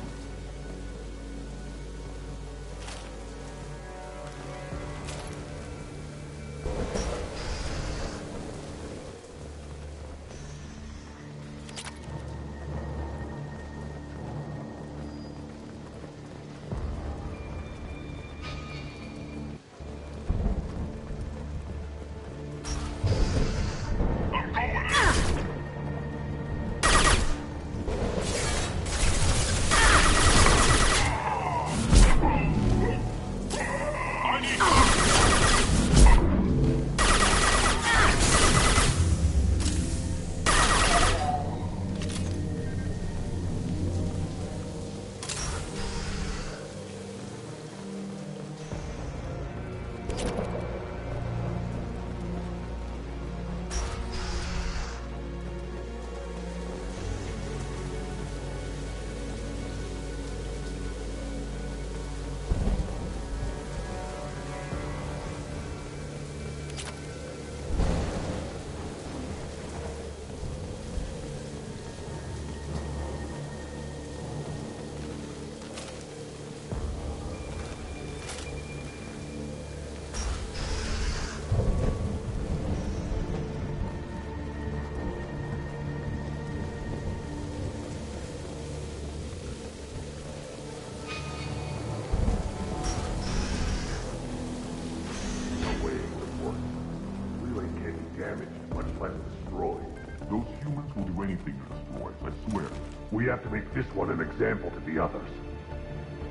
Those humans will do anything to destroy us, I swear. We have to make this one an example to the others.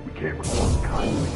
We can't respond kindly.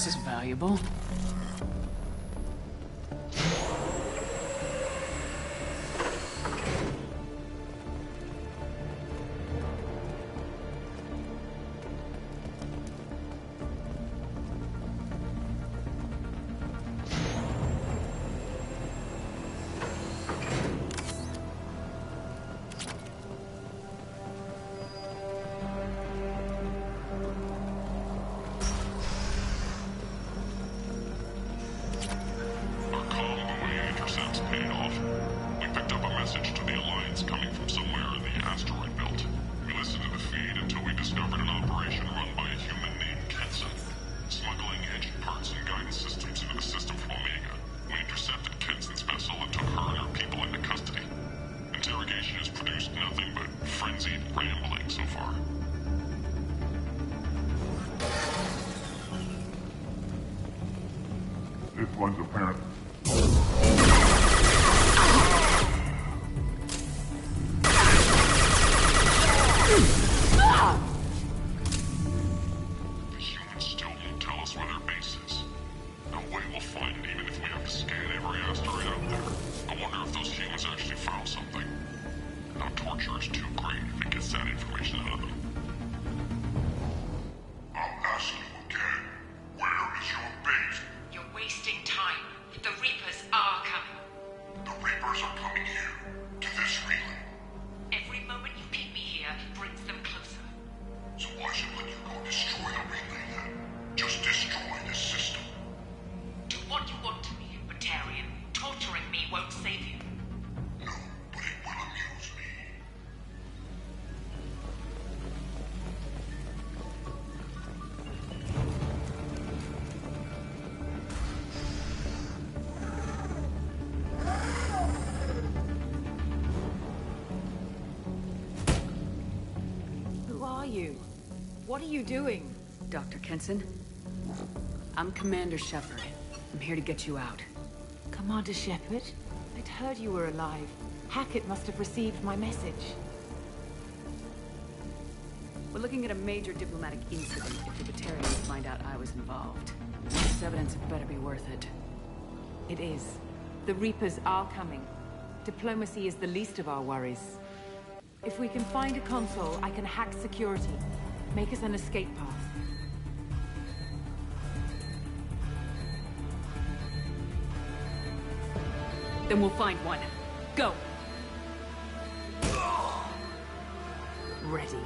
This is valuable. This one's apparent. The humans still won't tell us where their base is. No way we'll find it even if we have to scan every asteroid out there. I wonder if those humans actually found something. Our torture is too great if it gets that information out of them. I'll ask you again. Where is your base? You're wasting time. The Reapers are coming. The Reapers are coming here. To this relay. Every moment you keep me here brings them closer. So why should let you go destroy the relay then? Just destroy this system. Do what you want to me, Batarian. Torturing me won't save you. No, but it will amuse me. Who are you? What are you doing? Dr. Kenson? I'm Commander Shepard. I'm here to get you out. Commander Shepard? I'd heard you were alive. Hackett must have received my message. We're looking at a major diplomatic incident if the Batarians find out I was involved. This evidence better be worth it. It is. The Reapers are coming. Diplomacy is the least of our worries. If we can find a console, I can hack security. Make us an escape path. Then we'll find one. Go! Ready.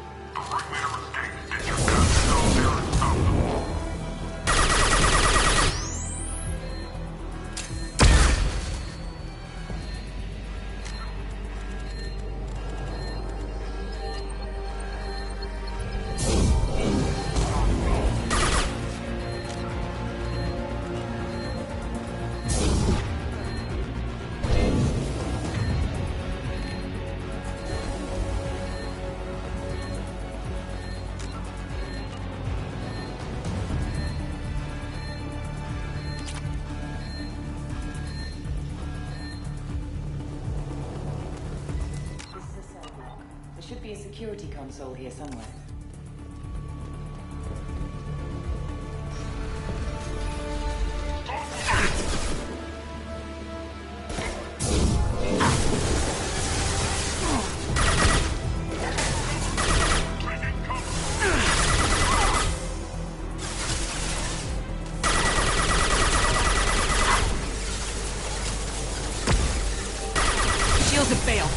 There should be a security console here somewhere. Shields have failed.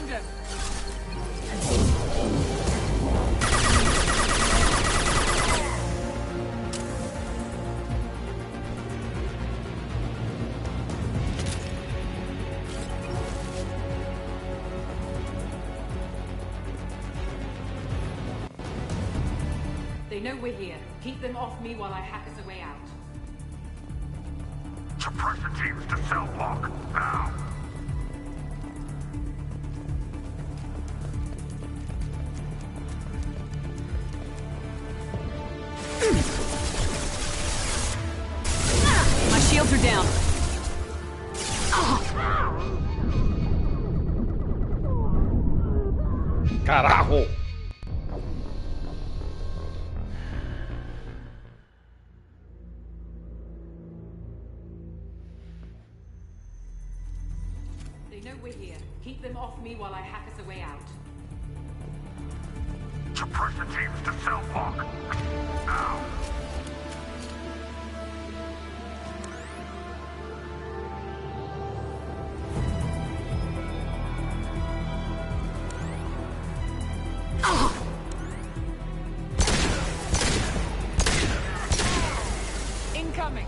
Found him! They know we're here. Keep them off me while I hack us a way out. Suppressor teams to cell block, now! My shields are down. Carajo! They know we're here. Keep them off me while I hack us a way out. Suppressor teams to cell block, now! Incoming!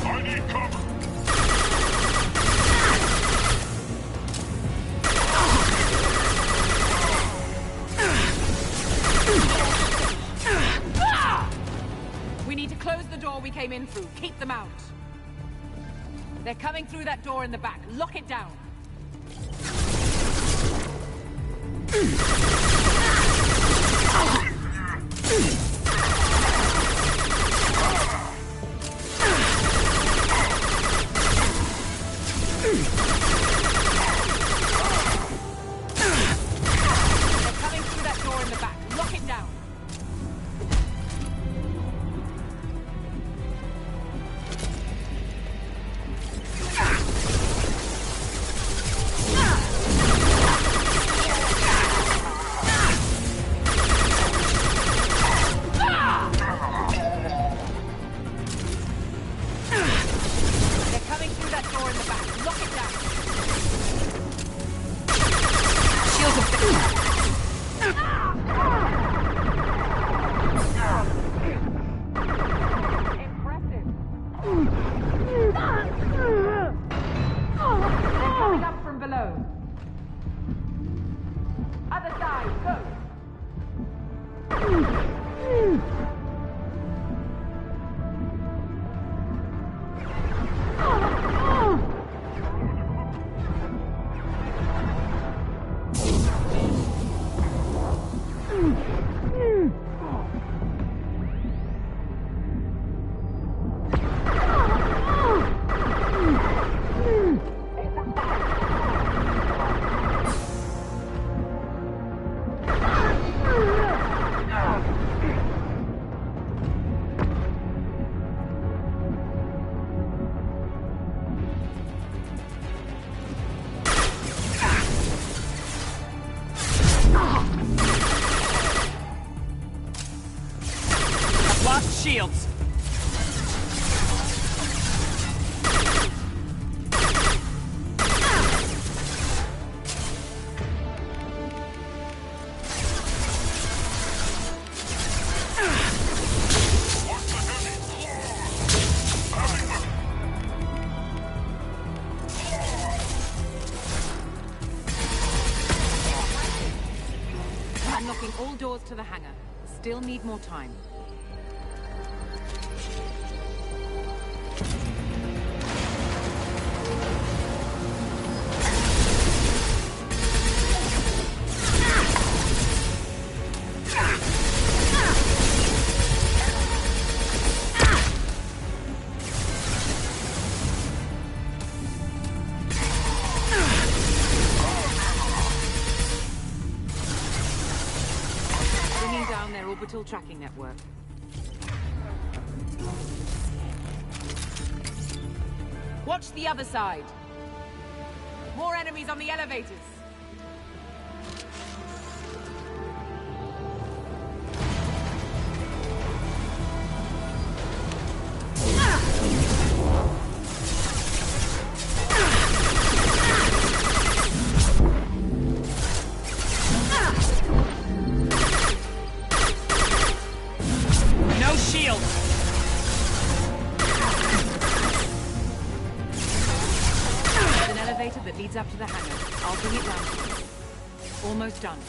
I need cover! We need to close the door we came in through. Keep them out. They're coming through that door in the back. Lock it down. They're coming through that door in the back. Lock it down. They're coming through that door in the back. Lock it down. Shields are fixed. Impressive. They're coming up from below. Other side, go. Lost shields. Unlocking all doors to the hangar. Still need more time. Bringing down their orbital tracking network. Watch the other side. More enemies on the elevators. There's an elevator that leads up to the hangar. I'll bring it down to you. Almost done.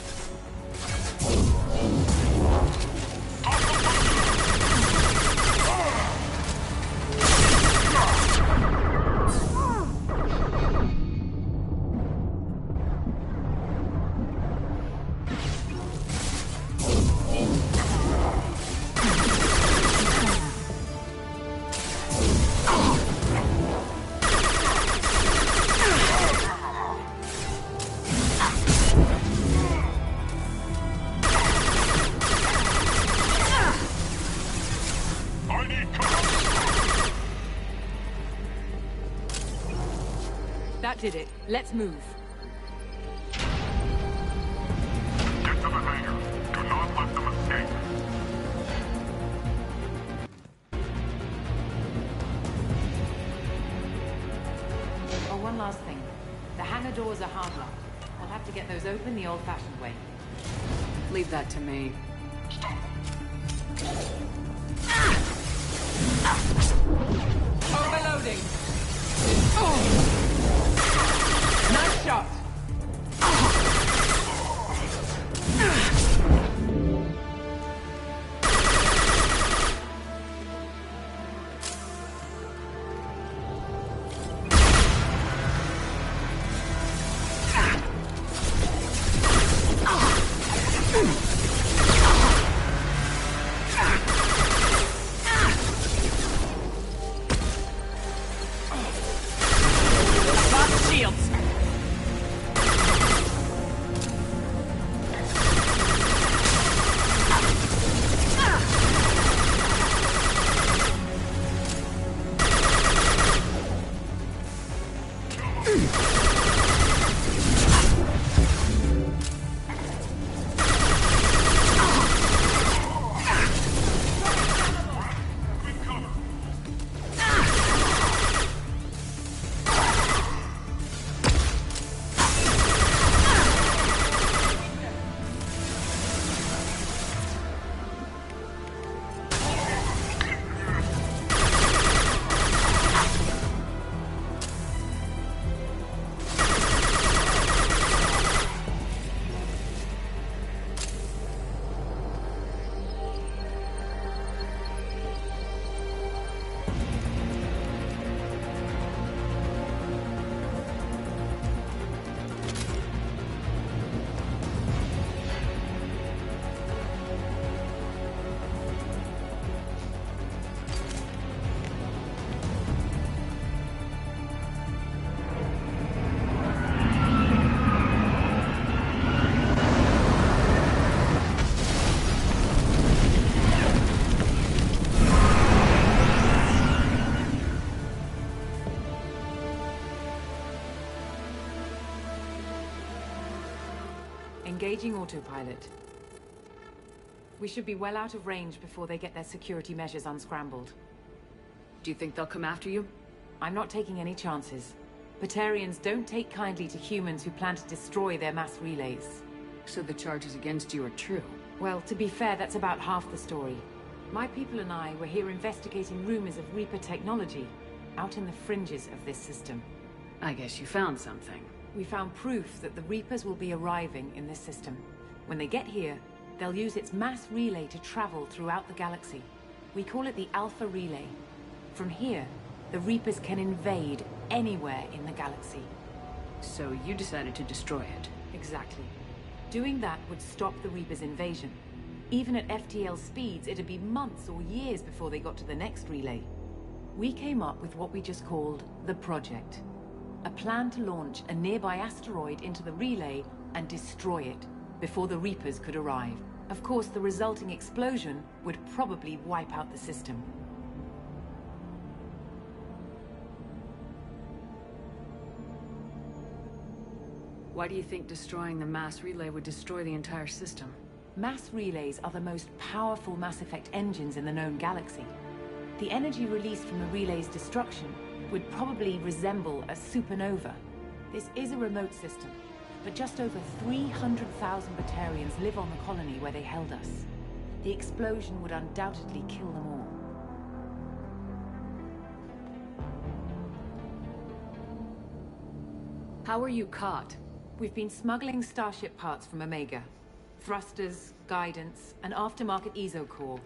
That did it. Let's move. Get to the hangar. Do not let them escape. Oh, one last thing. The hangar doors are hard locked. I'll have to get those open the old-fashioned way. Leave that to me. Overloading! Nice shot! Engaging autopilot. We should be well out of range before they get their security measures unscrambled. Do you think they'll come after you? I'm not taking any chances. Batarians don't take kindly to humans who plan to destroy their mass relays. So the charges against you are true? Well, to be fair, that's about half the story. My people and I were here investigating rumors of Reaper technology, out in the fringes of this system. I guess you found something. We found proof that the Reapers will be arriving in this system. When they get here, they'll use its mass relay to travel throughout the galaxy. We call it the Alpha Relay. From here, the Reapers can invade anywhere in the galaxy. So you decided to destroy it? Exactly. Doing that would stop the Reapers' invasion. Even at FTL speeds, it'd be months or years before they got to the next relay. We came up with what we just called the Project. A plan to launch a nearby asteroid into the relay and destroy it before the Reapers could arrive. Of course, the resulting explosion would probably wipe out the system. Why do you think destroying the mass relay would destroy the entire system? Mass relays are the most powerful Mass Effect engines in the known galaxy. The energy released from the relay's destruction would probably resemble a supernova. This is a remote system, but just over 300,000 Batarians live on the colony where they held us. The explosion would undoubtedly kill them all. How were you caught? We've been smuggling Starship parts from Omega. Thrusters, guidance, and aftermarket ESO core.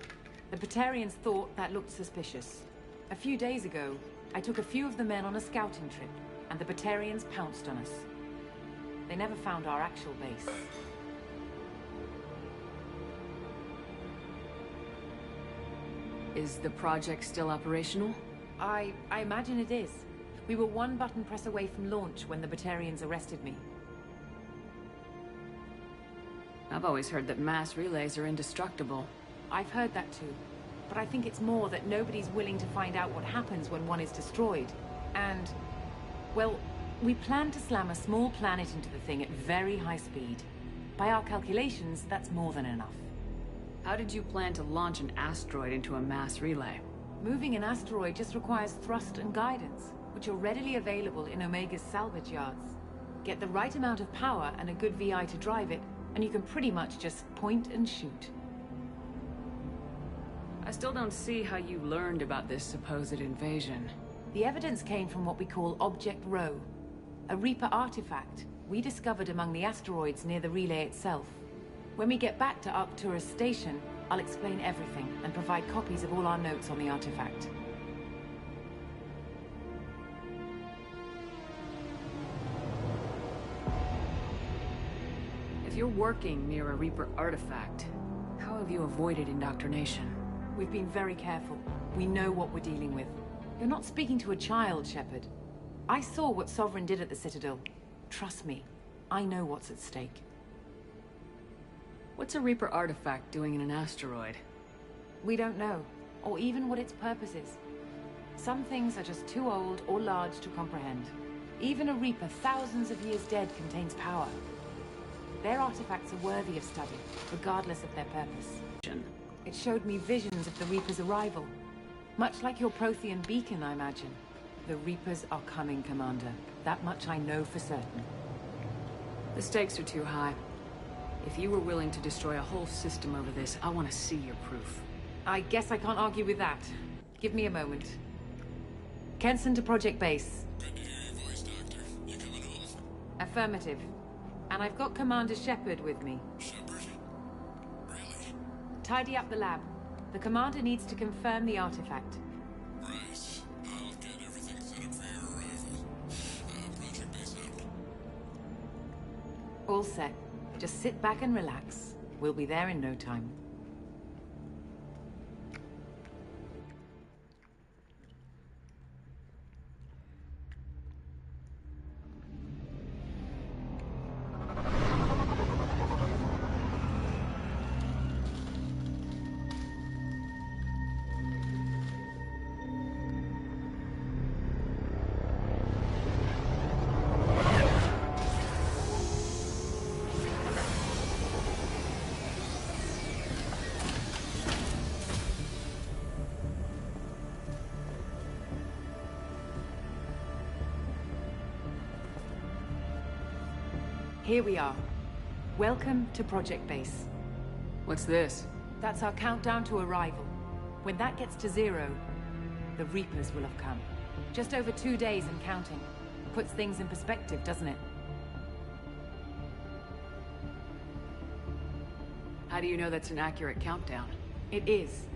The Batarians thought that looked suspicious. A few days ago, I took a few of the men on a scouting trip, and the Batarians pounced on us. They never found our actual base. Is the project still operational? I imagine it is. We were one button press away from launch when the Batarians arrested me. I've always heard that mass relays are indestructible. I've heard that too. But I think it's more that nobody's willing to find out what happens when one is destroyed. And, well, we plan to slam a small planet into the thing at very high speed. By our calculations, that's more than enough. How did you plan to launch an asteroid into a mass relay? Moving an asteroid just requires thrust and guidance, which are readily available in Omega's salvage yards. Get the right amount of power and a good VI to drive it, and you can pretty much just point and shoot. I still don't see how you learned about this supposed invasion. The evidence came from what we call Object Rho, a Reaper artifact we discovered among the asteroids near the relay itself. When we get back to Arcturus Station, I'll explain everything and provide copies of all our notes on the artifact. If you're working near a Reaper artifact, how have you avoided indoctrination? We've been very careful. We know what we're dealing with. You're not speaking to a child, Shepard. I saw what Sovereign did at the Citadel. Trust me, I know what's at stake. What's a Reaper artifact doing in an asteroid? We don't know, or even what its purpose is. Some things are just too old or large to comprehend. Even a Reaper thousands of years dead contains power. Their artifacts are worthy of study, regardless of their purpose. It showed me visions of the Reaper's arrival. Much like your Prothean beacon, I imagine. The Reapers are coming, Commander. That much I know for certain. The stakes are too high. If you were willing to destroy a whole system over this, I want to see your proof. I guess I can't argue with that. Give me a moment. Kenson to Project Base. Good to hear your voice, Doctor. You coming home? Affirmative. And I've got Commander Shepard with me. Shepard? Really? Tidy up the lab. The Commander needs to confirm the artifact. Right. I'll get everything set up for your arrival. Project Base out. All set. Just sit back and relax. We'll be there in no time. Here we are. Welcome to Project Base. What's this? That's our countdown to arrival. When that gets to 0, the Reapers will have come. Just over 2 days and counting. Puts things in perspective, doesn't it? How do you know that's an accurate countdown? It is.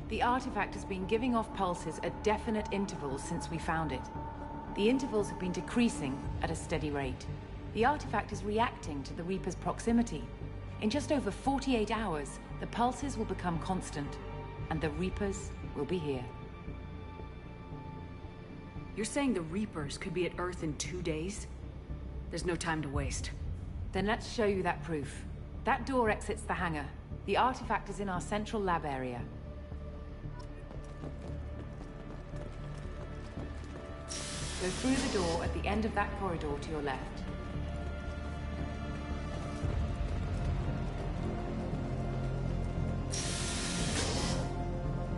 The artifact has been giving off pulses at definite intervals since we found it. The intervals have been decreasing at a steady rate. The artifact is reacting to the Reaper's proximity. In just over 48 hours, the pulses will become constant, and the Reapers will be here. You're saying the Reapers could be at Earth in 2 days? There's no time to waste. Then let's show you that proof. That door exits the hangar. The artifact is in our central lab area. Go through the door at the end of that corridor to your left.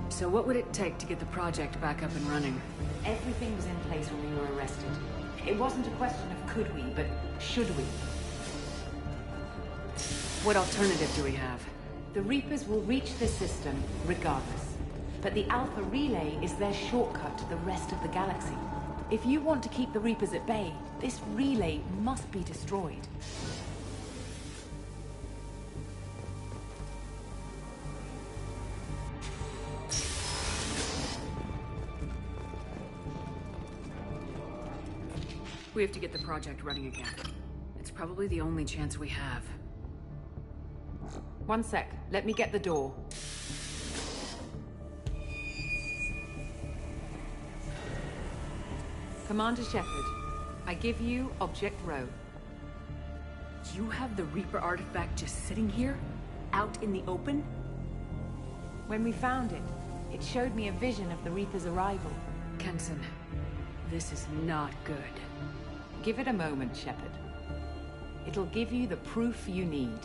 So what would it take to get the project back up and running? Everything was in place when we were arrested. It wasn't a question of could we, but should we. What alternative do we have? The Reapers will reach the system regardless. But the Alpha Relay is their shortcut to the rest of the galaxy. If you want to keep the Reapers at bay, this relay must be destroyed. We have to get the project running again. It's probably the only chance we have. One sec. Let me get the door. Commander Shepard, I give you Object Row. You have the Reaper artifact just sitting here? Out in the open? When we found it, it showed me a vision of the Reaper's arrival. Kenson, this is not good. Give it a moment, Shepard. It'll give you the proof you need.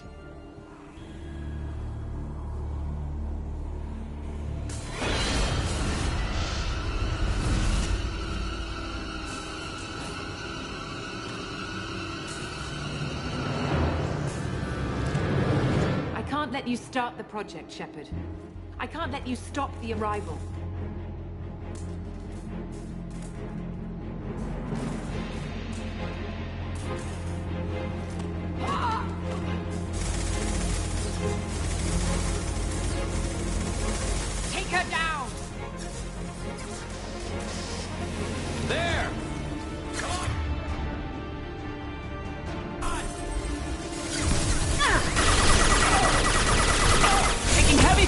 I can't let you start the project, Shepard. I can't let you stop the arrival. Take her down! There! Come on! Taking heavy...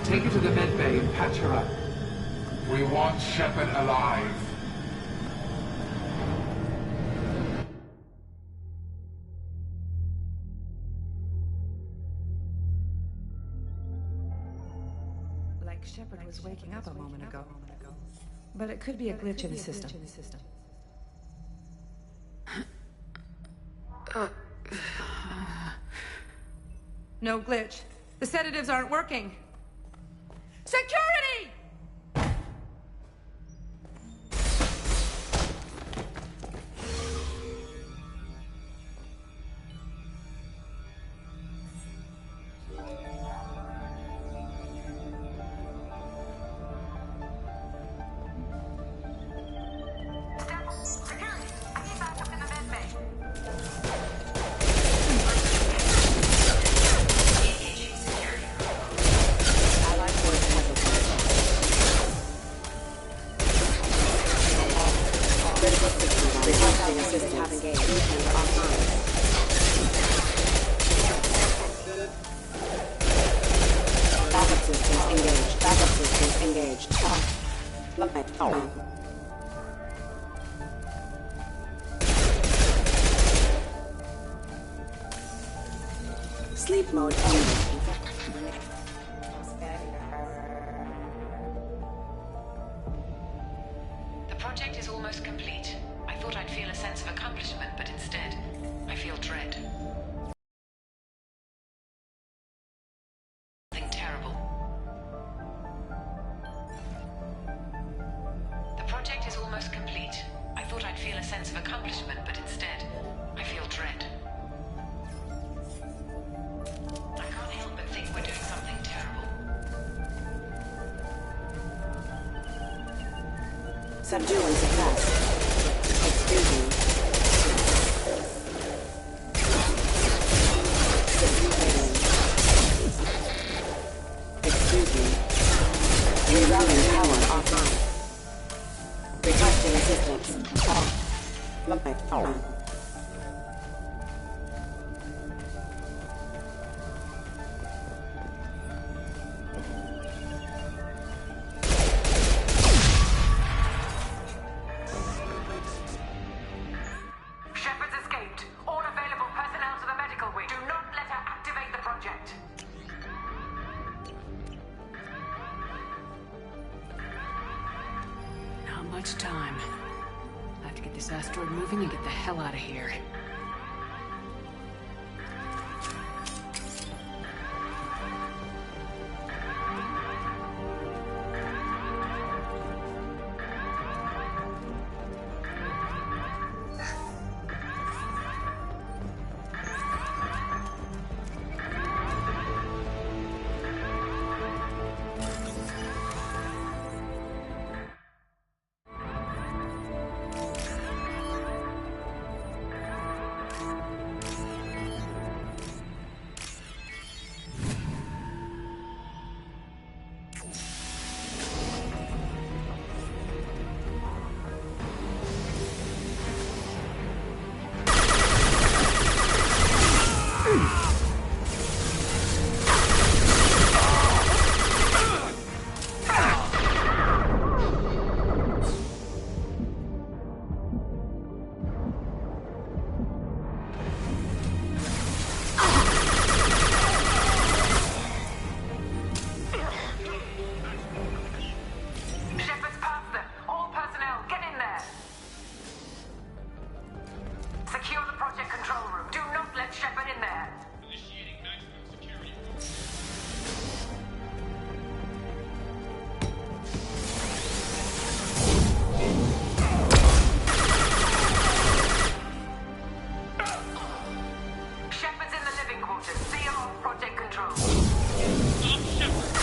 Take her to the med bay and patch her up. We want Shepard alive. Like Shepard was waking up a moment ago. But it could be a glitch in the system. No glitch. The sedatives aren't working. Security! Sleep mode enabled. The project is almost complete. I thought I'd feel a sense of accomplishment, but instead, I feel dread. Something terrible. The project is almost complete. I thought I'd feel a sense of accomplishment, but instead, I feel dread. I can't help but think we're doing something terrible. Subdue and suppress. Excuse me. Subdue. Excuse me. Rerouting power offline. Requesting assistance. Shepard's escaped. All available personnel to the medical wing. Do not let her activate the project. Not much time. I have to get this asteroid moving and get the hell out of here. Shepard's past them. All personnel, get in there. Secure the project control room. Do not let Shepard in there. Initiating maximum security. Shepard's in the living quarters. Seal off project control. Stop Shepard!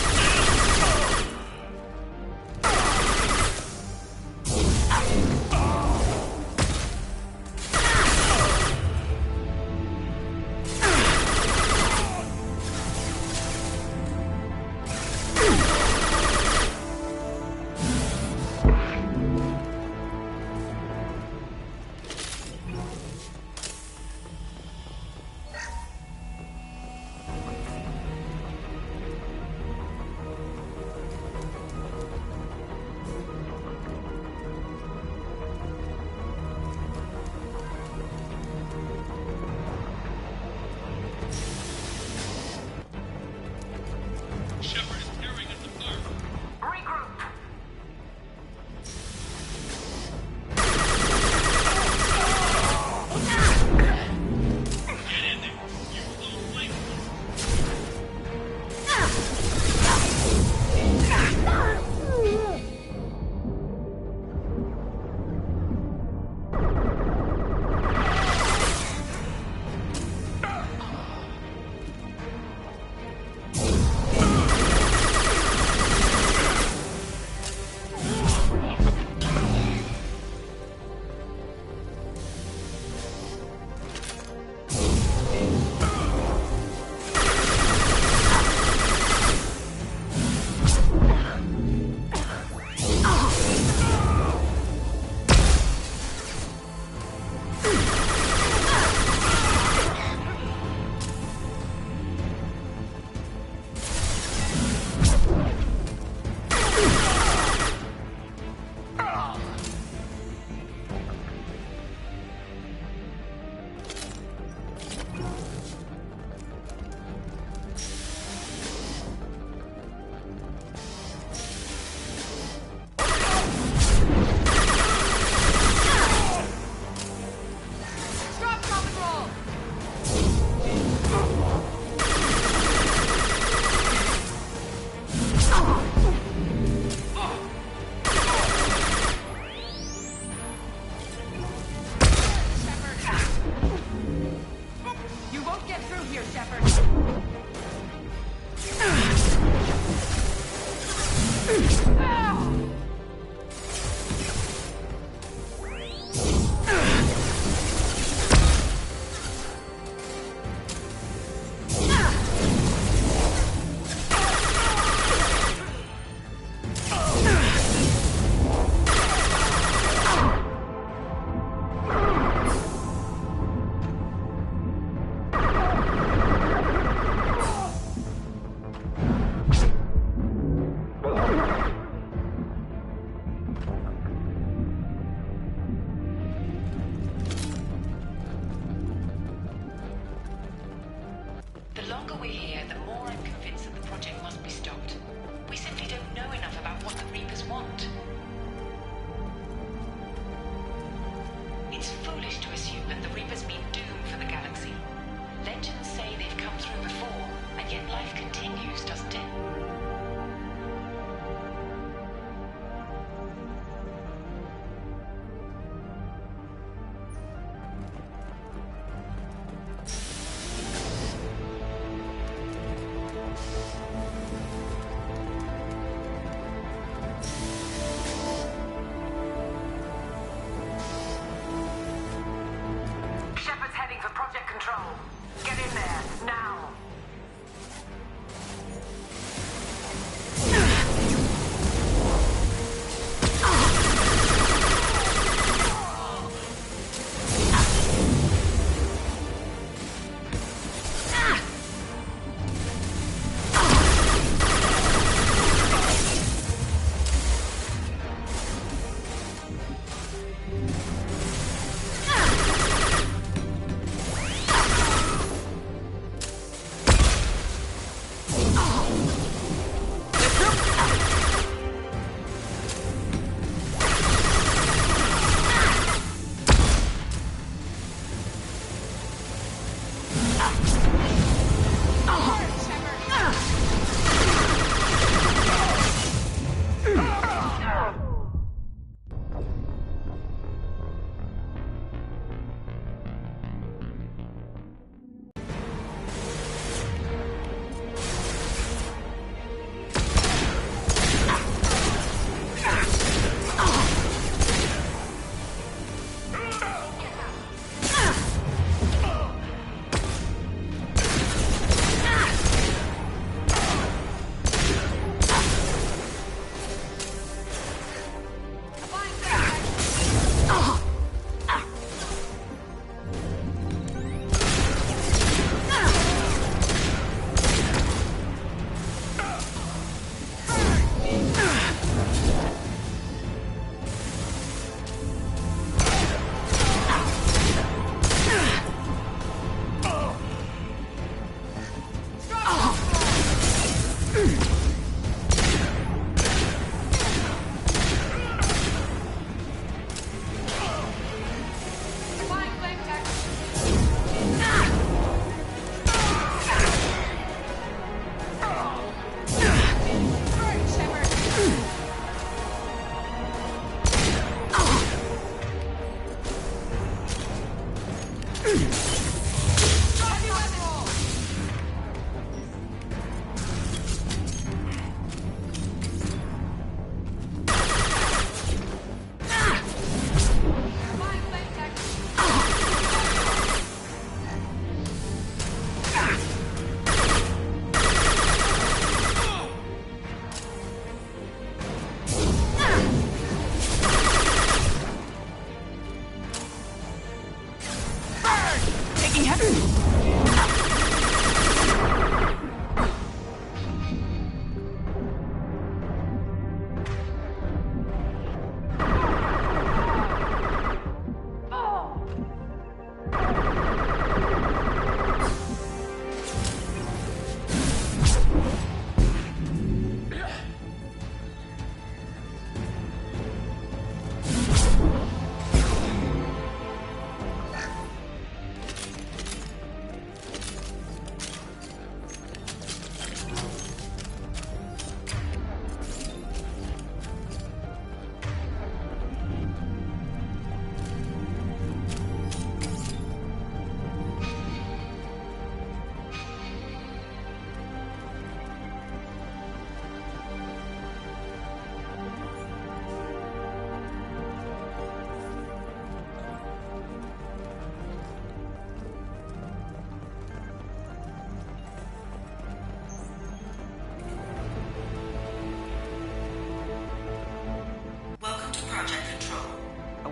here, Shepard. The longer we're here, the more I'm convinced that the project must be stopped. We simply don't know enough about what the Reapers want. It's foolish to assume that the Reapers mean doom for the galaxy. Legends say they've come through before, and yet life continues, doesn't it? Shepard's heading for Project Control. Get in there, now!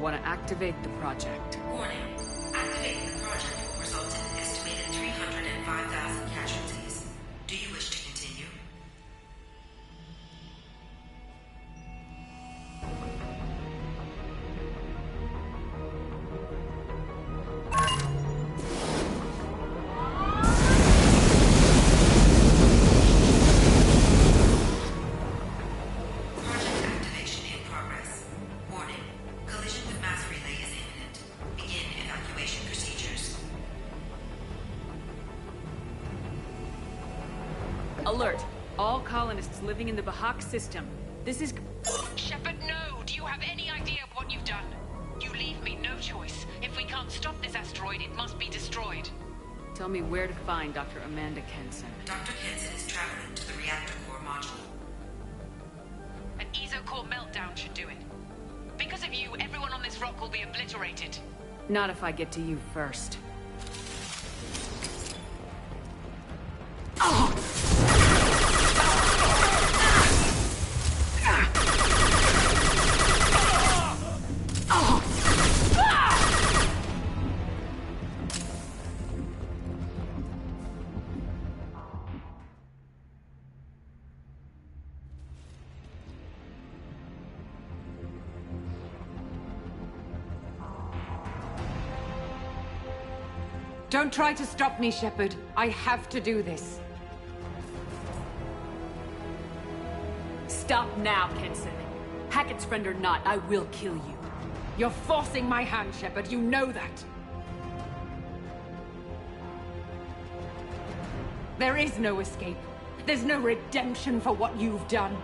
want to activate the project. Warning. Activating the project will result in an estimated 305,000 casualties. Do you wish to continue? Alert! All colonists living in the Bahak system. This is... Shepard, no! Do you have any idea of what you've done? You leave me no choice. If we can't stop this asteroid, it must be destroyed. Tell me where to find Dr. Amanda Kenson. Dr. Kenson is traveling to the reactor core module. An ESO-core meltdown should do it. Because of you, everyone on this rock will be obliterated. Not if I get to you first. Don't try to stop me, Shepard. I have to do this. Stop now, Kenson. Hackett's friend or not, I will kill you. You're forcing my hand, Shepard. You know that. There is no escape. There's no redemption for what you've done.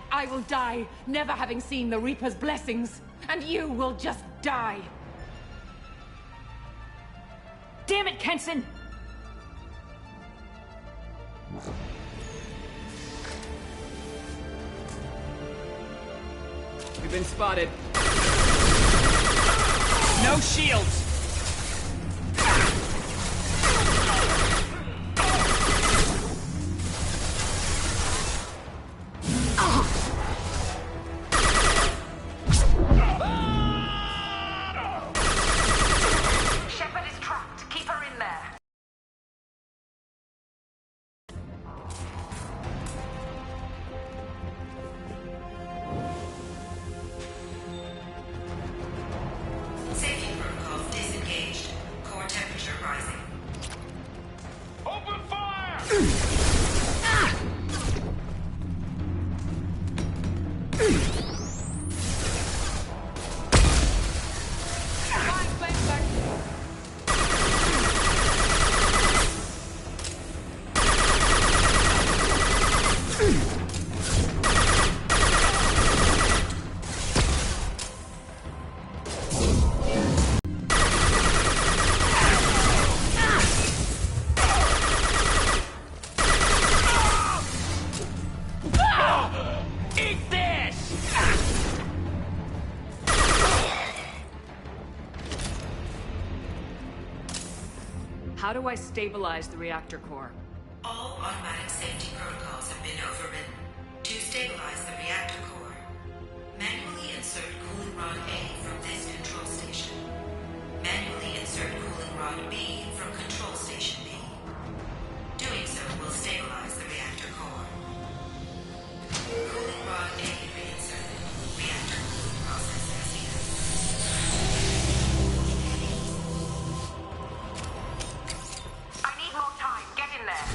I will die, never having seen the Reaper's blessings, and you will just die. Damn it, Kenson! We've been spotted. No shields! Shepard is trapped. Keep her in there. Safety protocols disengaged. Core temperature rising. Open fire! Eat this! How do I stabilize the reactor core? All automatic safety protocols have been overridden. To stabilize the reactor core, manually insert cooling rod A from this control station. Manually insert cooling rod B from control station B. Doing so will stabilize the reactor core. Cooling rod A reinserted. Reactor cooling process SES. I need more time. Get in there.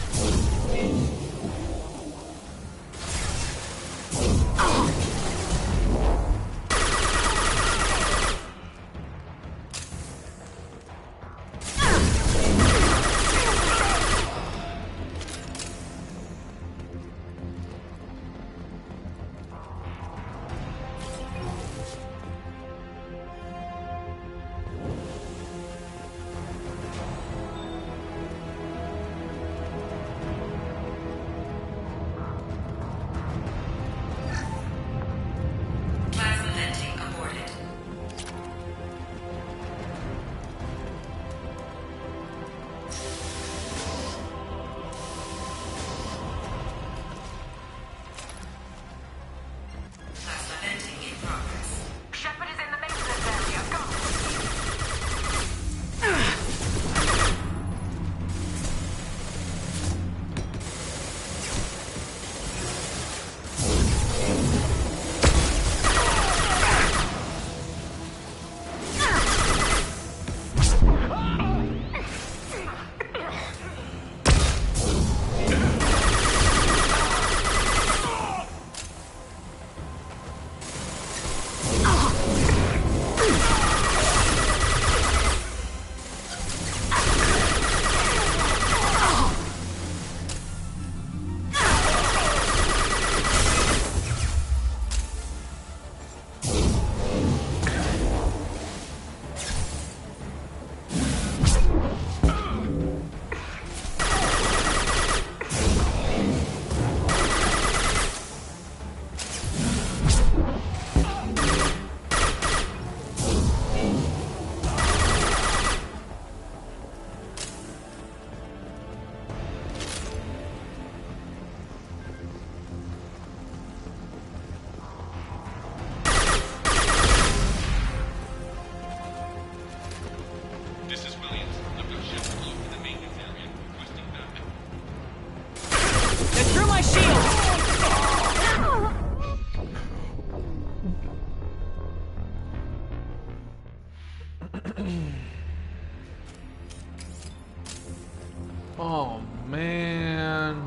Oh man.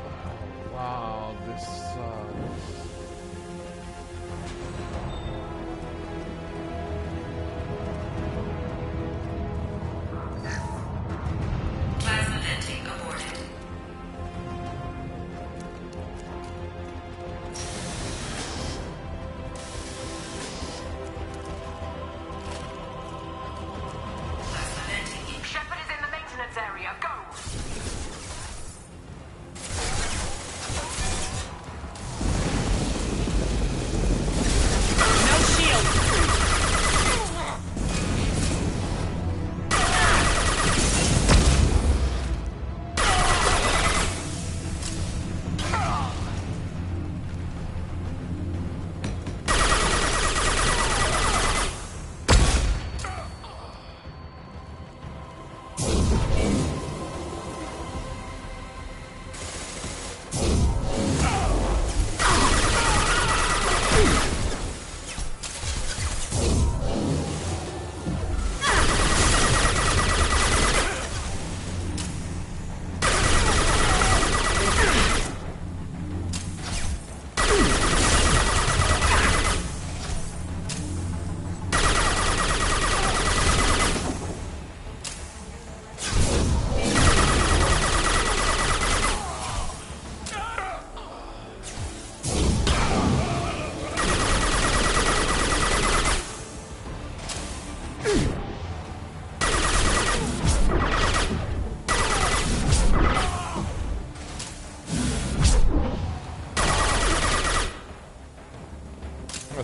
Oh, wow, this sucks. Plasma venting aborted. Plasma venting. Shepard is in the maintenance area. Go! No shield!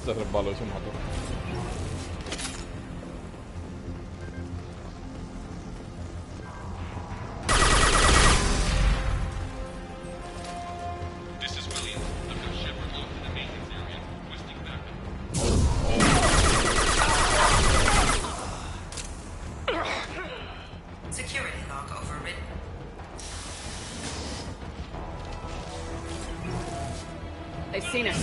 Se resbaló y se mató. This is William. I've got Shepard locked in the maintenance area, requesting backup. Security log overridden. They've seen us.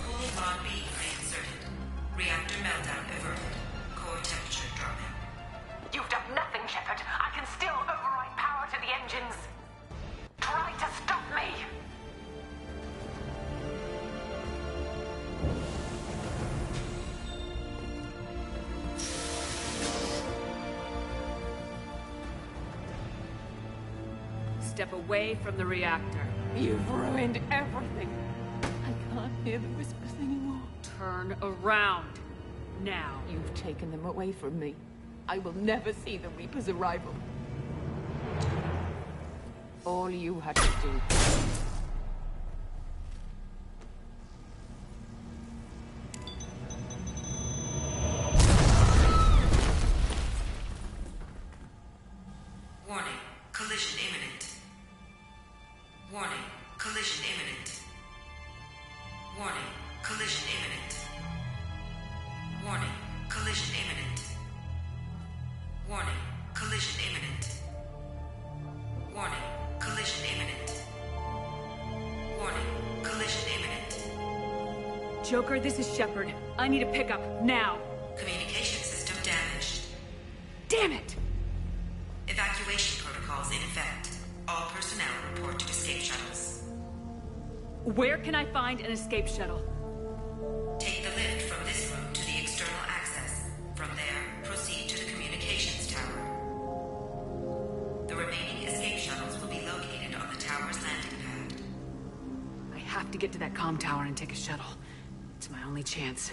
Cooling rod B reinserted. Reactor meltdown averted. Core temperature dropping. You've done nothing, Shepard. I can still override power to the engines. Try to stop me! Step away from the reactor. You've ruined everything. I can't hear the whispers anymore. Turn around. Now. You've taken them away from me. I will never see the Reaper's arrival. All you had to do. Warning. Collision imminent. Warning. Collision imminent. Warning. Collision imminent. Warning. Collision imminent. Warning. Collision imminent. Warning. Collision imminent. Warning. Collision imminent. Joker, this is Shepard. I need a pickup, now. Communication system damaged. Damn it! Evacuation protocols in effect. All personnel report to escape shuttles. Where can I find an escape shuttle? Take the lift from this room to the external access. From there, proceed to the communications tower. The remaining escape shuttles will be located on the tower's landing pad. I have to get to that comm tower and take a shuttle. It's my only chance.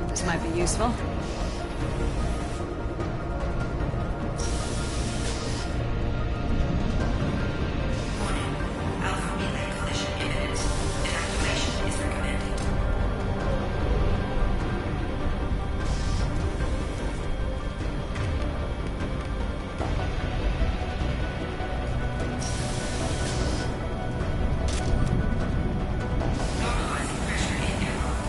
This might be useful. Alpha relay collision imminent. Evacuation is recommended. Normalizing pressure in airlock.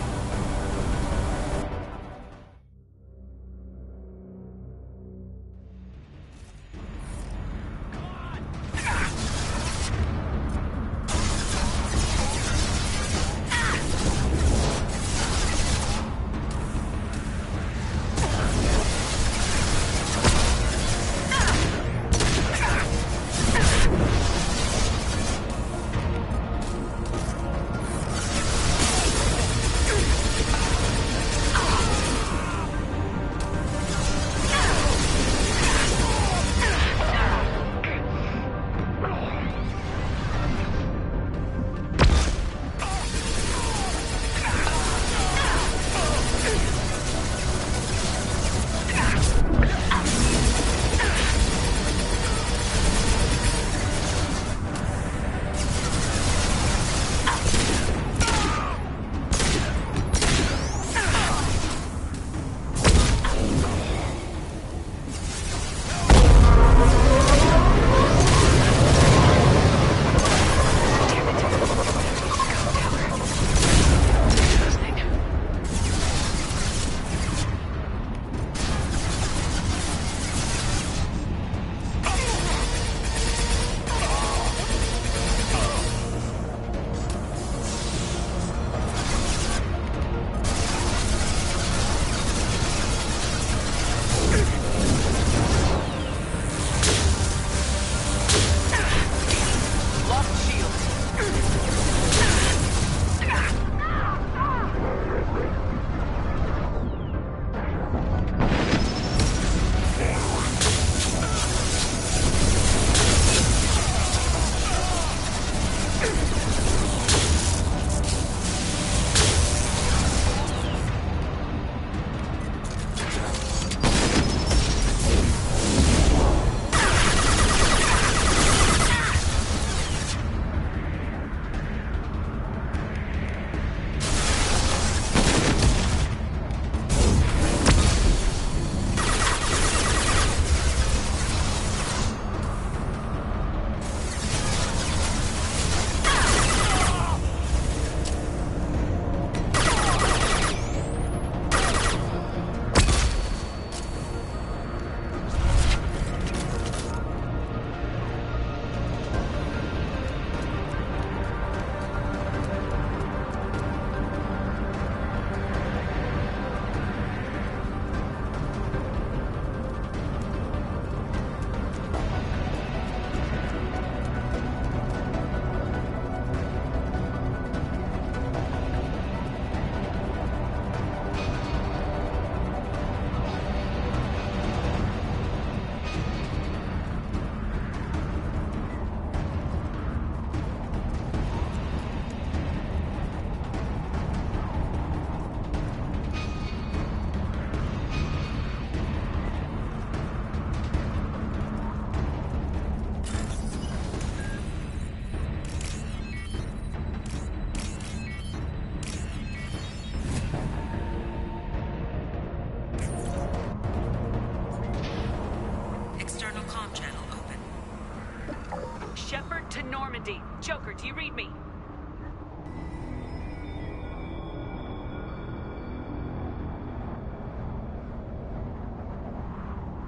in Normandy. Joker, do you read me?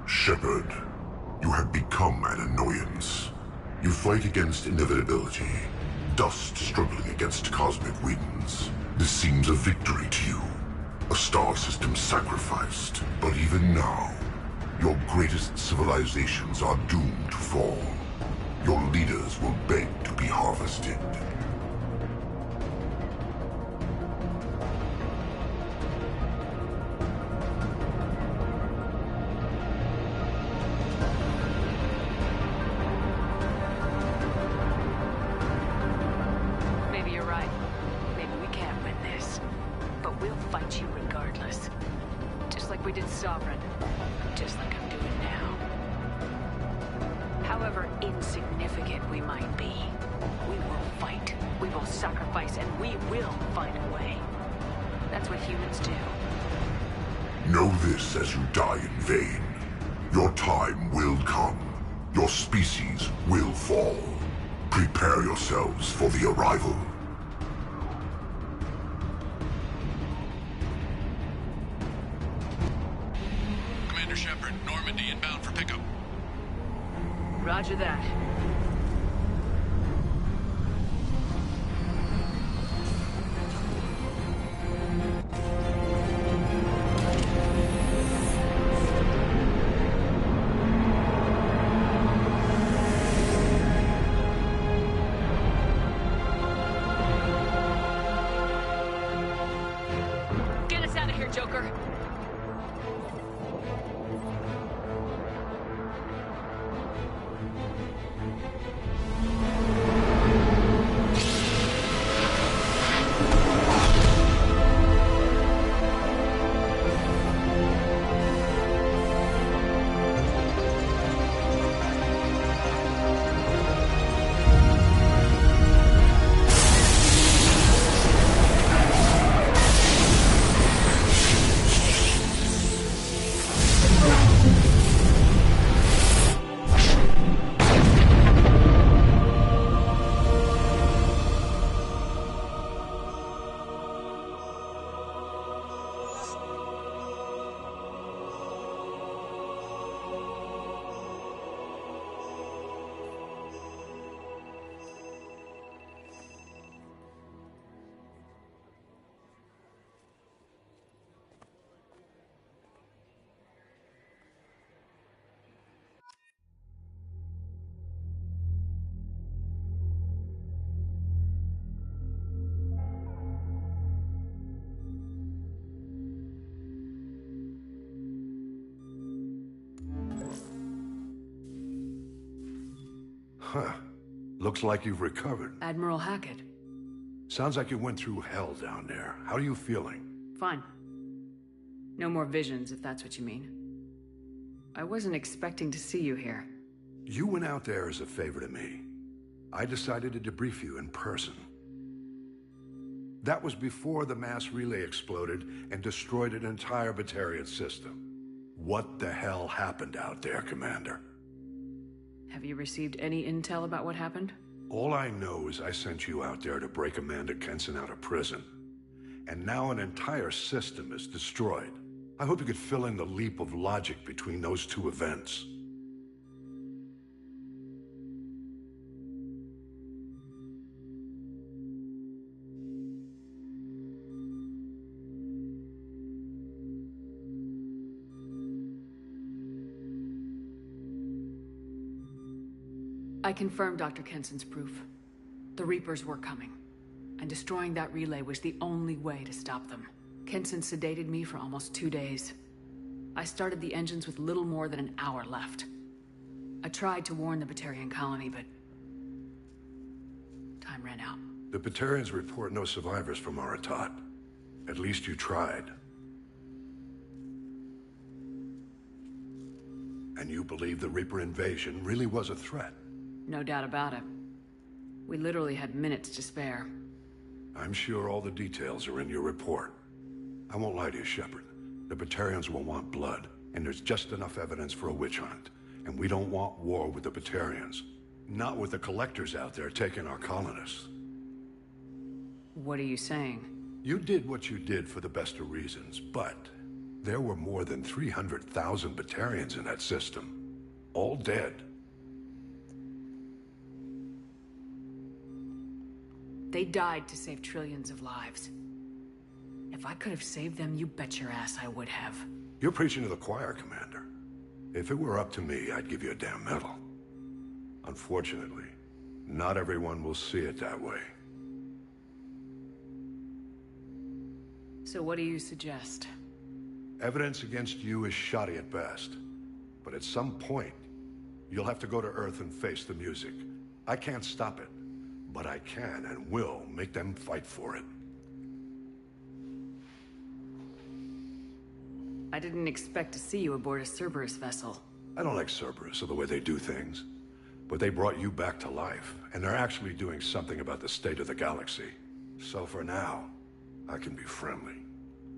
Shepard, you have become an annoyance. You fight against inevitability, dust struggling against cosmic winds. This seems a victory to you, a star system sacrificed. But even now, your greatest civilizations are doomed to fall. Your leaders will beg to be harvested. Maybe you're right. Maybe we can't win this. But we'll fight you regardless. Just like we did Sovereign. Just like I'm doing now. However insignificant we might be, we will fight, we will sacrifice, and we will find a way. That's what humans do. Know this as you die in vain. Your time will come. Your species will fall. Prepare yourselves for the arrival. Commander Shepard, Normandy inbound for pickup. Roger that. Get us out of here, Joker. Huh. Looks like you've recovered. Admiral Hackett. Sounds like you went through hell down there. How are you feeling? Fine. No more visions, if that's what you mean. I wasn't expecting to see you here. You went out there as a favor to me. I decided to debrief you in person. That was before the mass relay exploded and destroyed an entire Batarian system. What the hell happened out there, Commander? Have you received any intel about what happened? All I know is I sent you out there to break Amanda Kenson out of prison. And now an entire system is destroyed. I hope you could fill in the leap of logic between those two events. I confirmed Dr. Kenson's proof. The Reapers were coming, and destroying that relay was the only way to stop them. Kenson sedated me for almost 2 days. I started the engines with little more than an hour left. I tried to warn the Batarian colony, but time ran out. The Batarians report no survivors from Aratat. At least you tried. And you believe the Reaper invasion really was a threat? No doubt about it. We literally had minutes to spare. I'm sure all the details are in your report. I won't lie to you, Shepard. The Batarians will want blood, and there's just enough evidence for a witch hunt. And we don't want war with the Batarians. Not with the collectors out there taking our colonists. What are you saying? You did what you did for the best of reasons, but there were more than 300,000 Batarians in that system. All dead. They died to save trillions of lives. If I could have saved them, you bet your ass I would have. You're preaching to the choir, Commander. If it were up to me, I'd give you a damn medal. Unfortunately, not everyone will see it that way. So what do you suggest? Evidence against you is shoddy at best. But at some point, you'll have to go to Earth and face the music. I can't stop it, but I can and will make them fight for it. I didn't expect to see you aboard a Cerberus vessel. I don't like Cerberus or the way they do things. But they brought you back to life, and they're actually doing something about the state of the galaxy. So for now, I can be friendly.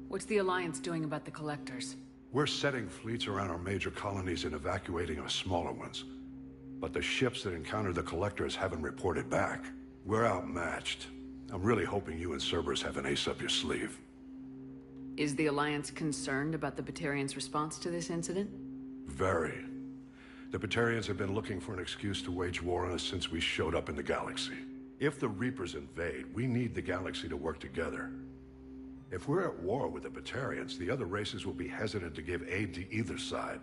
What's the Alliance doing about the Collectors? We're setting fleets around our major colonies and evacuating our smaller ones. But the ships that encountered the Collectors haven't reported back. We're outmatched. I'm really hoping you and Cerberus have an ace up your sleeve. Is the Alliance concerned about the Batarians' response to this incident? Very. The Batarians have been looking for an excuse to wage war on us since we showed up in the galaxy. If the Reapers invade, we need the galaxy to work together. If we're at war with the Batarians, the other races will be hesitant to give aid to either side.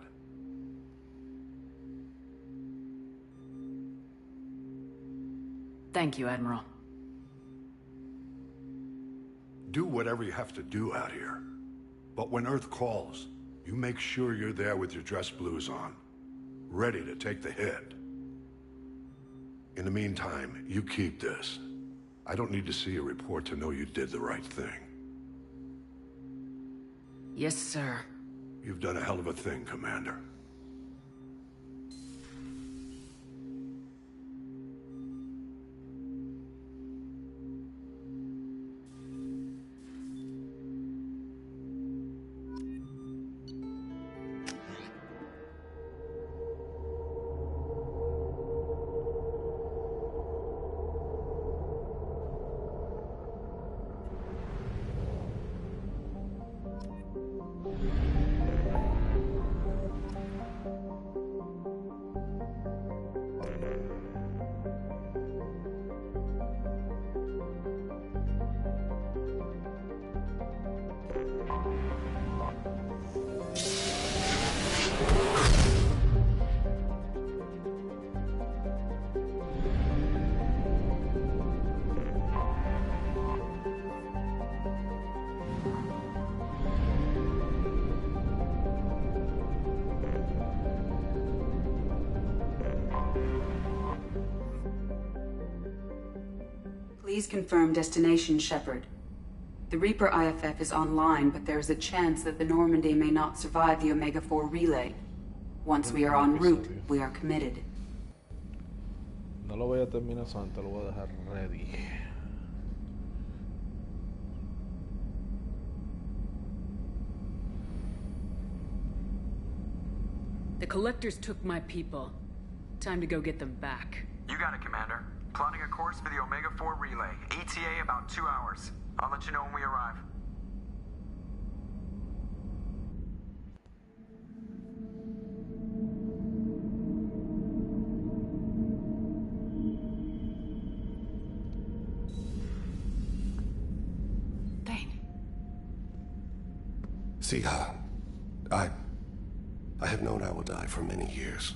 Thank you, Admiral. Do whatever you have to do out here. But when Earth calls, you make sure you're there with your dress blues on, ready to take the hit. In the meantime, you keep this. I don't need to see a report to know you did the right thing. Yes, sir. You've done a hell of a thing, Commander. Please confirm destination, Shepard. The Reaper IFF is online, but there is a chance that the Normandy may not survive the Omega-4 relay. Once we are en route, we are committed. No lo voy a terminar solamente, lo voy a dejar ready. The Collectors took my people. Time to go get them back. You got it, Commander. Plotting a course for the Omega-4 relay. ETA about 2 hours. I'll let you know when we arrive. Thane. Siha, I have known I will die for many years.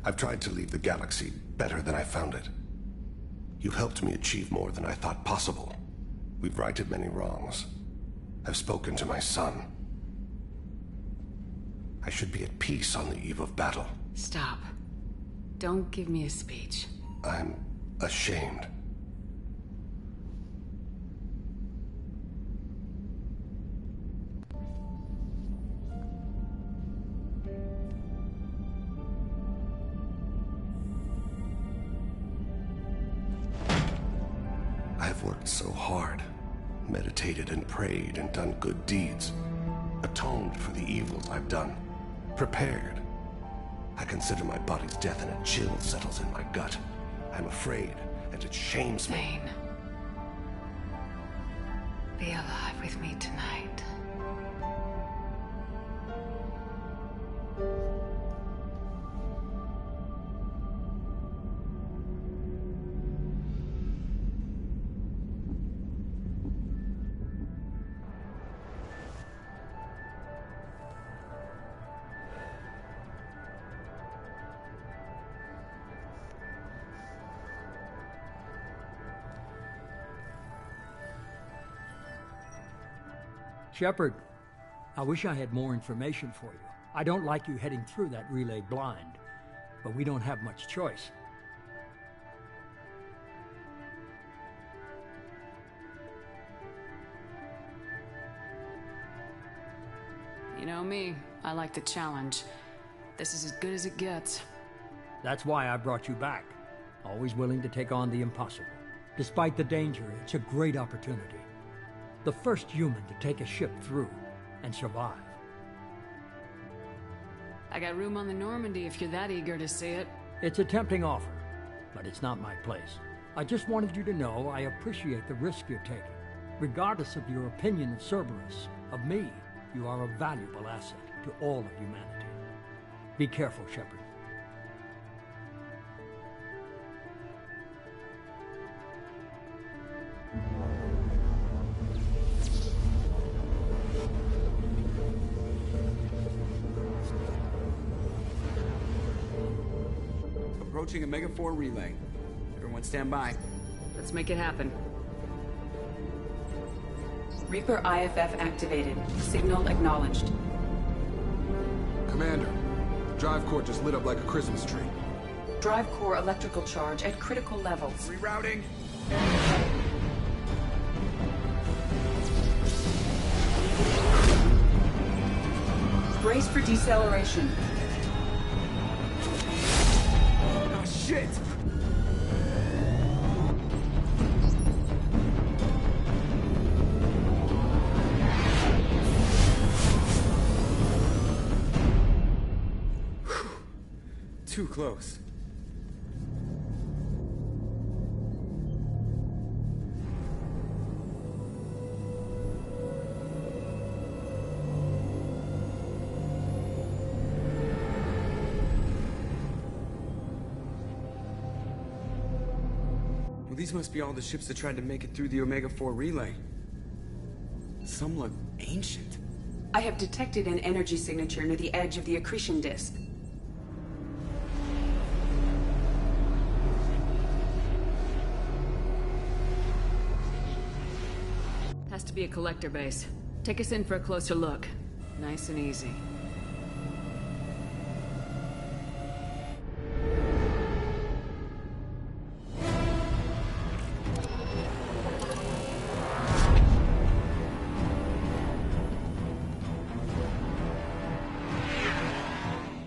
I've tried to leave the galaxy better than I found it. You've helped me achieve more than I thought possible. We've righted many wrongs. I've spoken to my son. I should be at peace on the eve of battle. Stop. Don't give me a speech. I'm ashamed. I've worked so hard, meditated and prayed and done good deeds, atoned for the evils I've done, prepared. I consider my body's death and a chill settles in my gut. I'm afraid, and it shames me. Thane. Be alive with me tonight. Shepard, I wish I had more information for you. I don't like you heading through that relay blind, but we don't have much choice. You know me, I like the challenge. This is as good as it gets. That's why I brought you back. Always willing to take on the impossible. Despite the danger, it's a great opportunity. The first human to take a ship through and survive. I got room on the Normandy if you're that eager to see it. It's a tempting offer, but it's not my place. I just wanted you to know I appreciate the risk you're taking. Regardless of your opinion of Cerberus, of me, you are a valuable asset to all of humanity. Be careful, Shepard. Approaching Omega 4 relay. Everyone stand by. Let's make it happen. Reaper IFF activated. Signal acknowledged. Commander, drive core just lit up like a Christmas tree. Drive core electrical charge at critical levels. Rerouting. Brace for deceleration. Oh, shit! Too close. Well, these must be all the ships that tried to make it through the Omega 4 relay. Some look ancient. I have detected an energy signature near the edge of the accretion disk. Has to be a collector base. Take us in for a closer look. Nice and easy.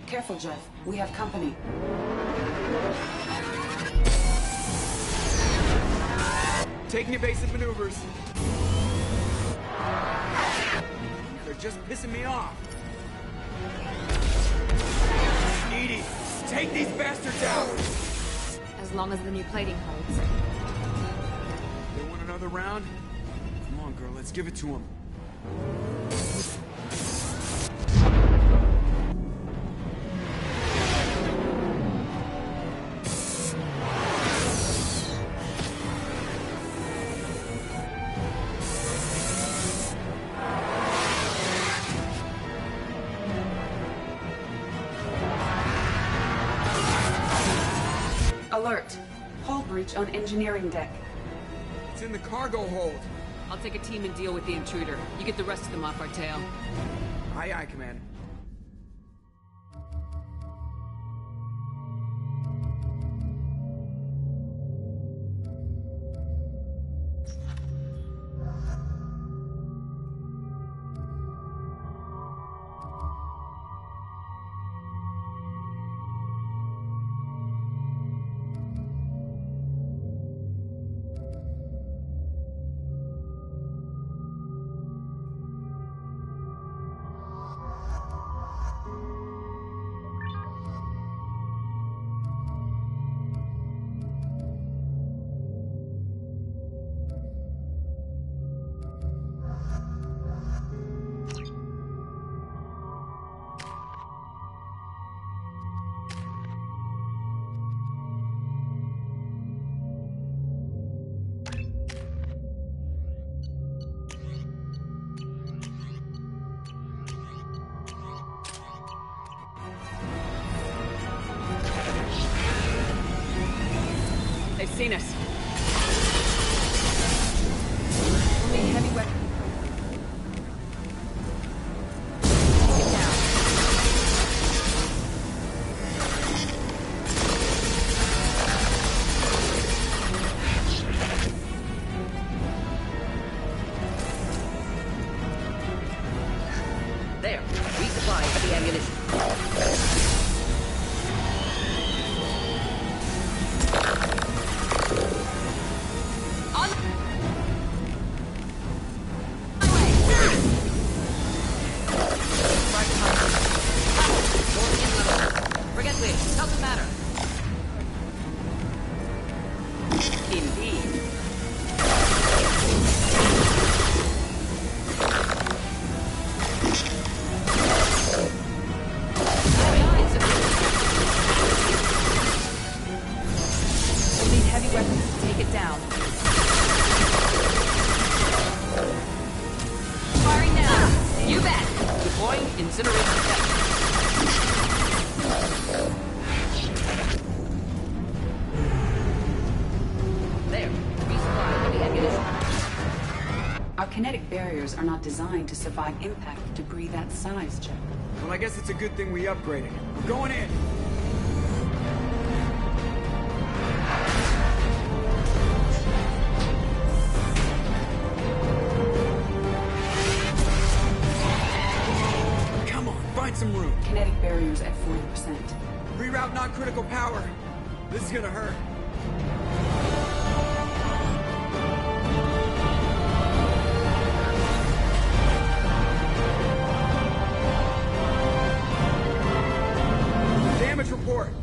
Careful, Jeff. We have company. Taking evasive maneuvers. They're just pissing me off. Edie, take these bastards out! As long as the new plating holds. They want another round? Come on, girl, let's give it to them. Alert. Hull breach on engineering deck. It's in the cargo hold. I'll take a team and deal with the intruder. You get the rest of them off our tail. Aye, aye, Commander. They've seen us. We'll need heavy weapons. There. Resupply heavy ammunition. Are not designed to survive impact with debris that size, Jeff. Well, I guess it's a good thing we upgraded. We're going in! Come on, find some room! Kinetic barriers at 40%. Reroute non-critical power! This is gonna hurt.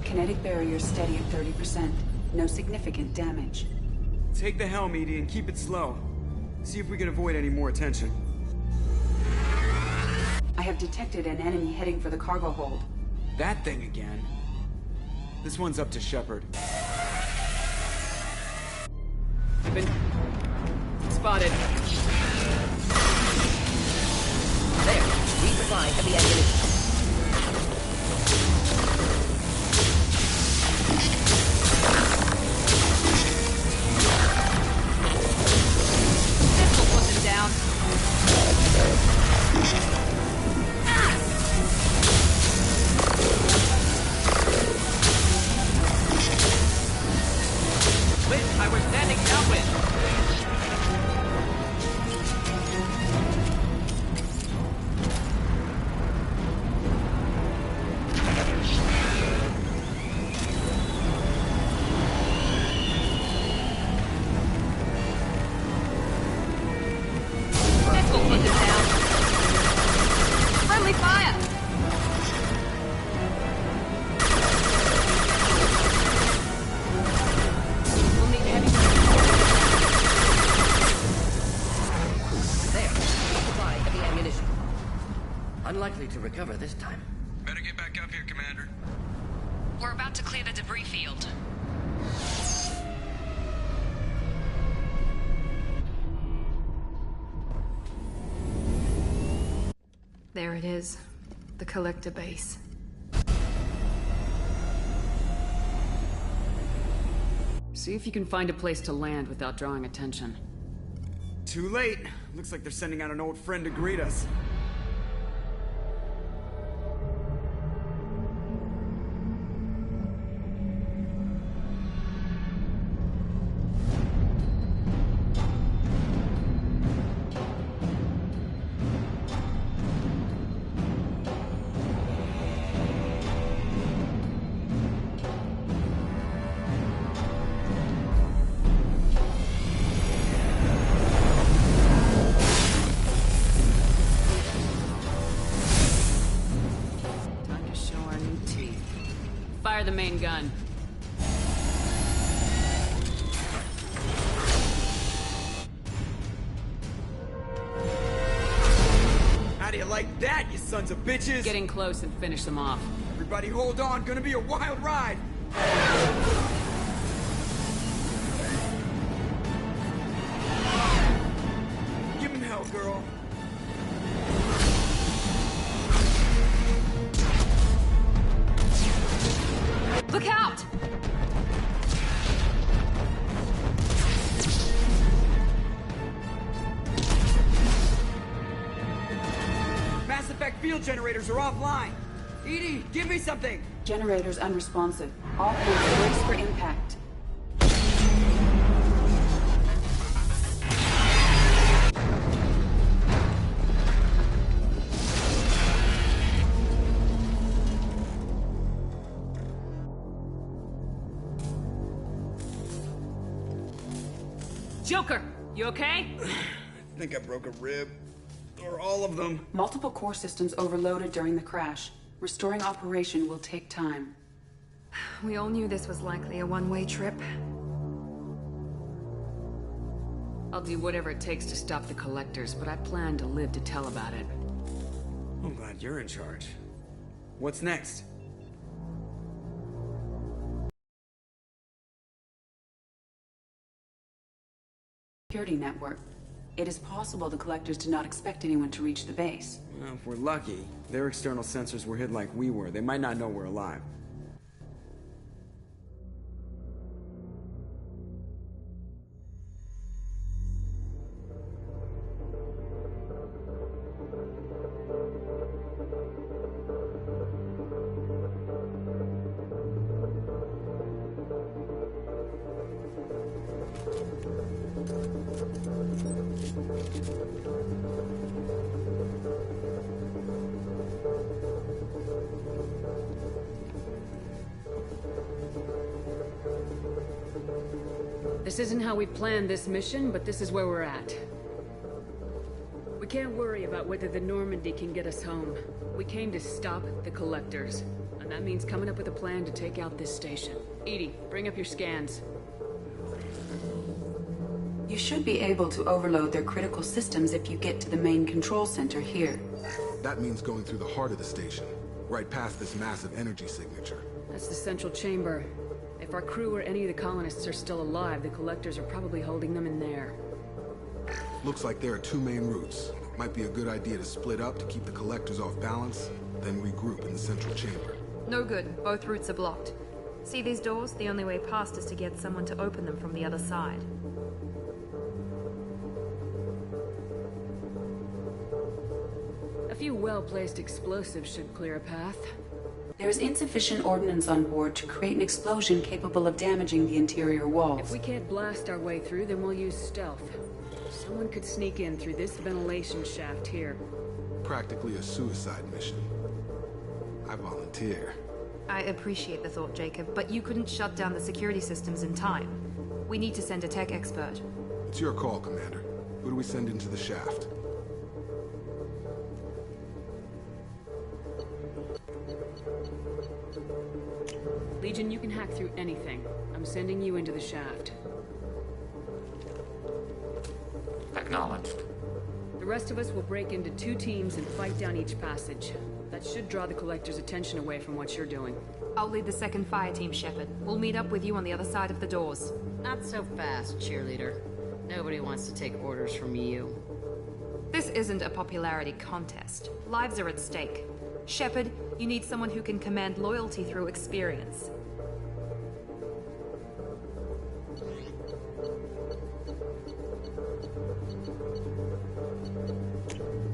Kinetic barriers steady at 30%. No significant damage. Take the helm, Edie, and keep it slow. See if we can avoid any more attention. I have detected an enemy heading for the cargo hold. That thing again. This one's up to Shepard. I've been spotted. There. Resupply heavy ammunition. I was standing downwind. Unlikely to recover this time. Better get back up here, Commander. We're about to clear the debris field. There it is. The collector base. See if you can find a place to land without drawing attention. Too late. Looks like they're sending out an old friend to greet us. Fire the main gun. How do you like that, you sons of bitches? Get in close and finish them off. Everybody hold on, gonna be a wild ride! Give him hell, girl. Look out! shield generators are offline. Edie, give me something! Generators unresponsive. All hands brace for impact. Joker, you okay? I think I broke a rib. Or all of them. Multiple core systems overloaded during the crash. Restoring operation will take time. We all knew this was likely a one-way trip. I'll do whatever it takes to stop the collectors, but I plan to live to tell about it. I'm glad you're in charge. What's next? Security network. It is possible the collectors did not expect anyone to reach the base. Well, if we're lucky, their external sensors were hid like we were. They might not know we're alive. This isn't how we planned this mission, but this is where we're at. We can't worry about whether the Normandy can get us home. We came to stop the collectors, and that means coming up with a plan to take out this station. Edie, bring up your scans. You should be able to overload their critical systems if you get to the main control center here. That means going through the heart of the station, right past this massive energy signature. That's the central chamber. If our crew or any of the colonists are still alive, the collectors are probably holding them in there. Looks like there are two main routes. Might be a good idea to split up to keep the collectors off balance, then regroup in the central chamber. No good. Both routes are blocked. See these doors? The only way past is to get someone to open them from the other side. A few well-placed explosives should clear a path. There is insufficient ordnance on board to create an explosion capable of damaging the interior walls. If we can't blast our way through, then we'll use stealth. Someone could sneak in through this ventilation shaft here. Practically a suicide mission. I volunteer. I appreciate the thought, Jacob, but you couldn't shut down the security systems in time. We need to send a tech expert. It's your call, Commander. Who do we send into the shaft? Legion, you can hack through anything. I'm sending you into the shaft. Acknowledged. The rest of us will break into 2 teams and fight down each passage. That should draw the collector's attention away from what you're doing. I'll lead the second fire team, Shepard. We'll meet up with you on the other side of the doors. Not so fast, cheerleader. Nobody wants to take orders from you. This isn't a popularity contest. Lives are at stake. Shepard, you need someone who can command loyalty through experience.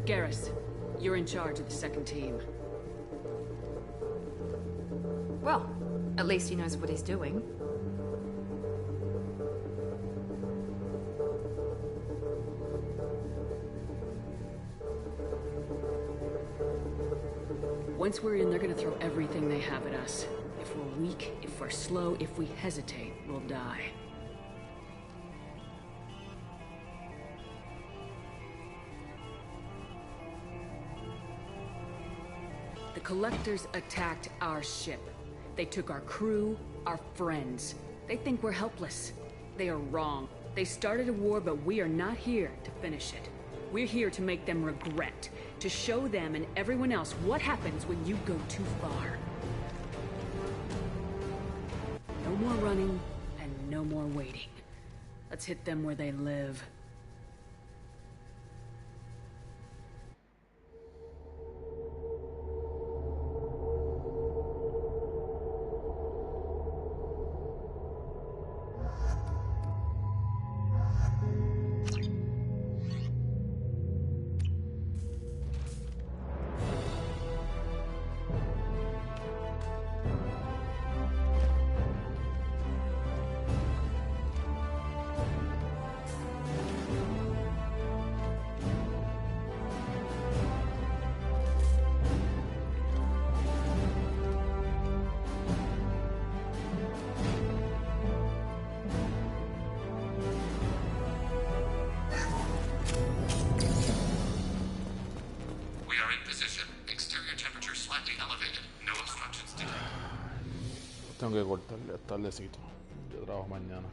Garrus, you're in charge of the second team. Well, at least he knows what he's doing. Once we're in, they're gonna throw everything they have at us. If we're weak, if we're slow, if we hesitate, we'll die. The Collectors attacked our ship. They took our crew, our friends. They think we're helpless. They are wrong. They started a war, but we are not here to finish it. We're here to make them regret, to show them and everyone else what happens when you go too far. No more running, and no more waiting. Let's hit them where they live. Tengo que cortarle, es tardecito. Yo trabajo mañana.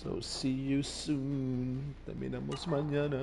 So see you soon. Terminamos mañana.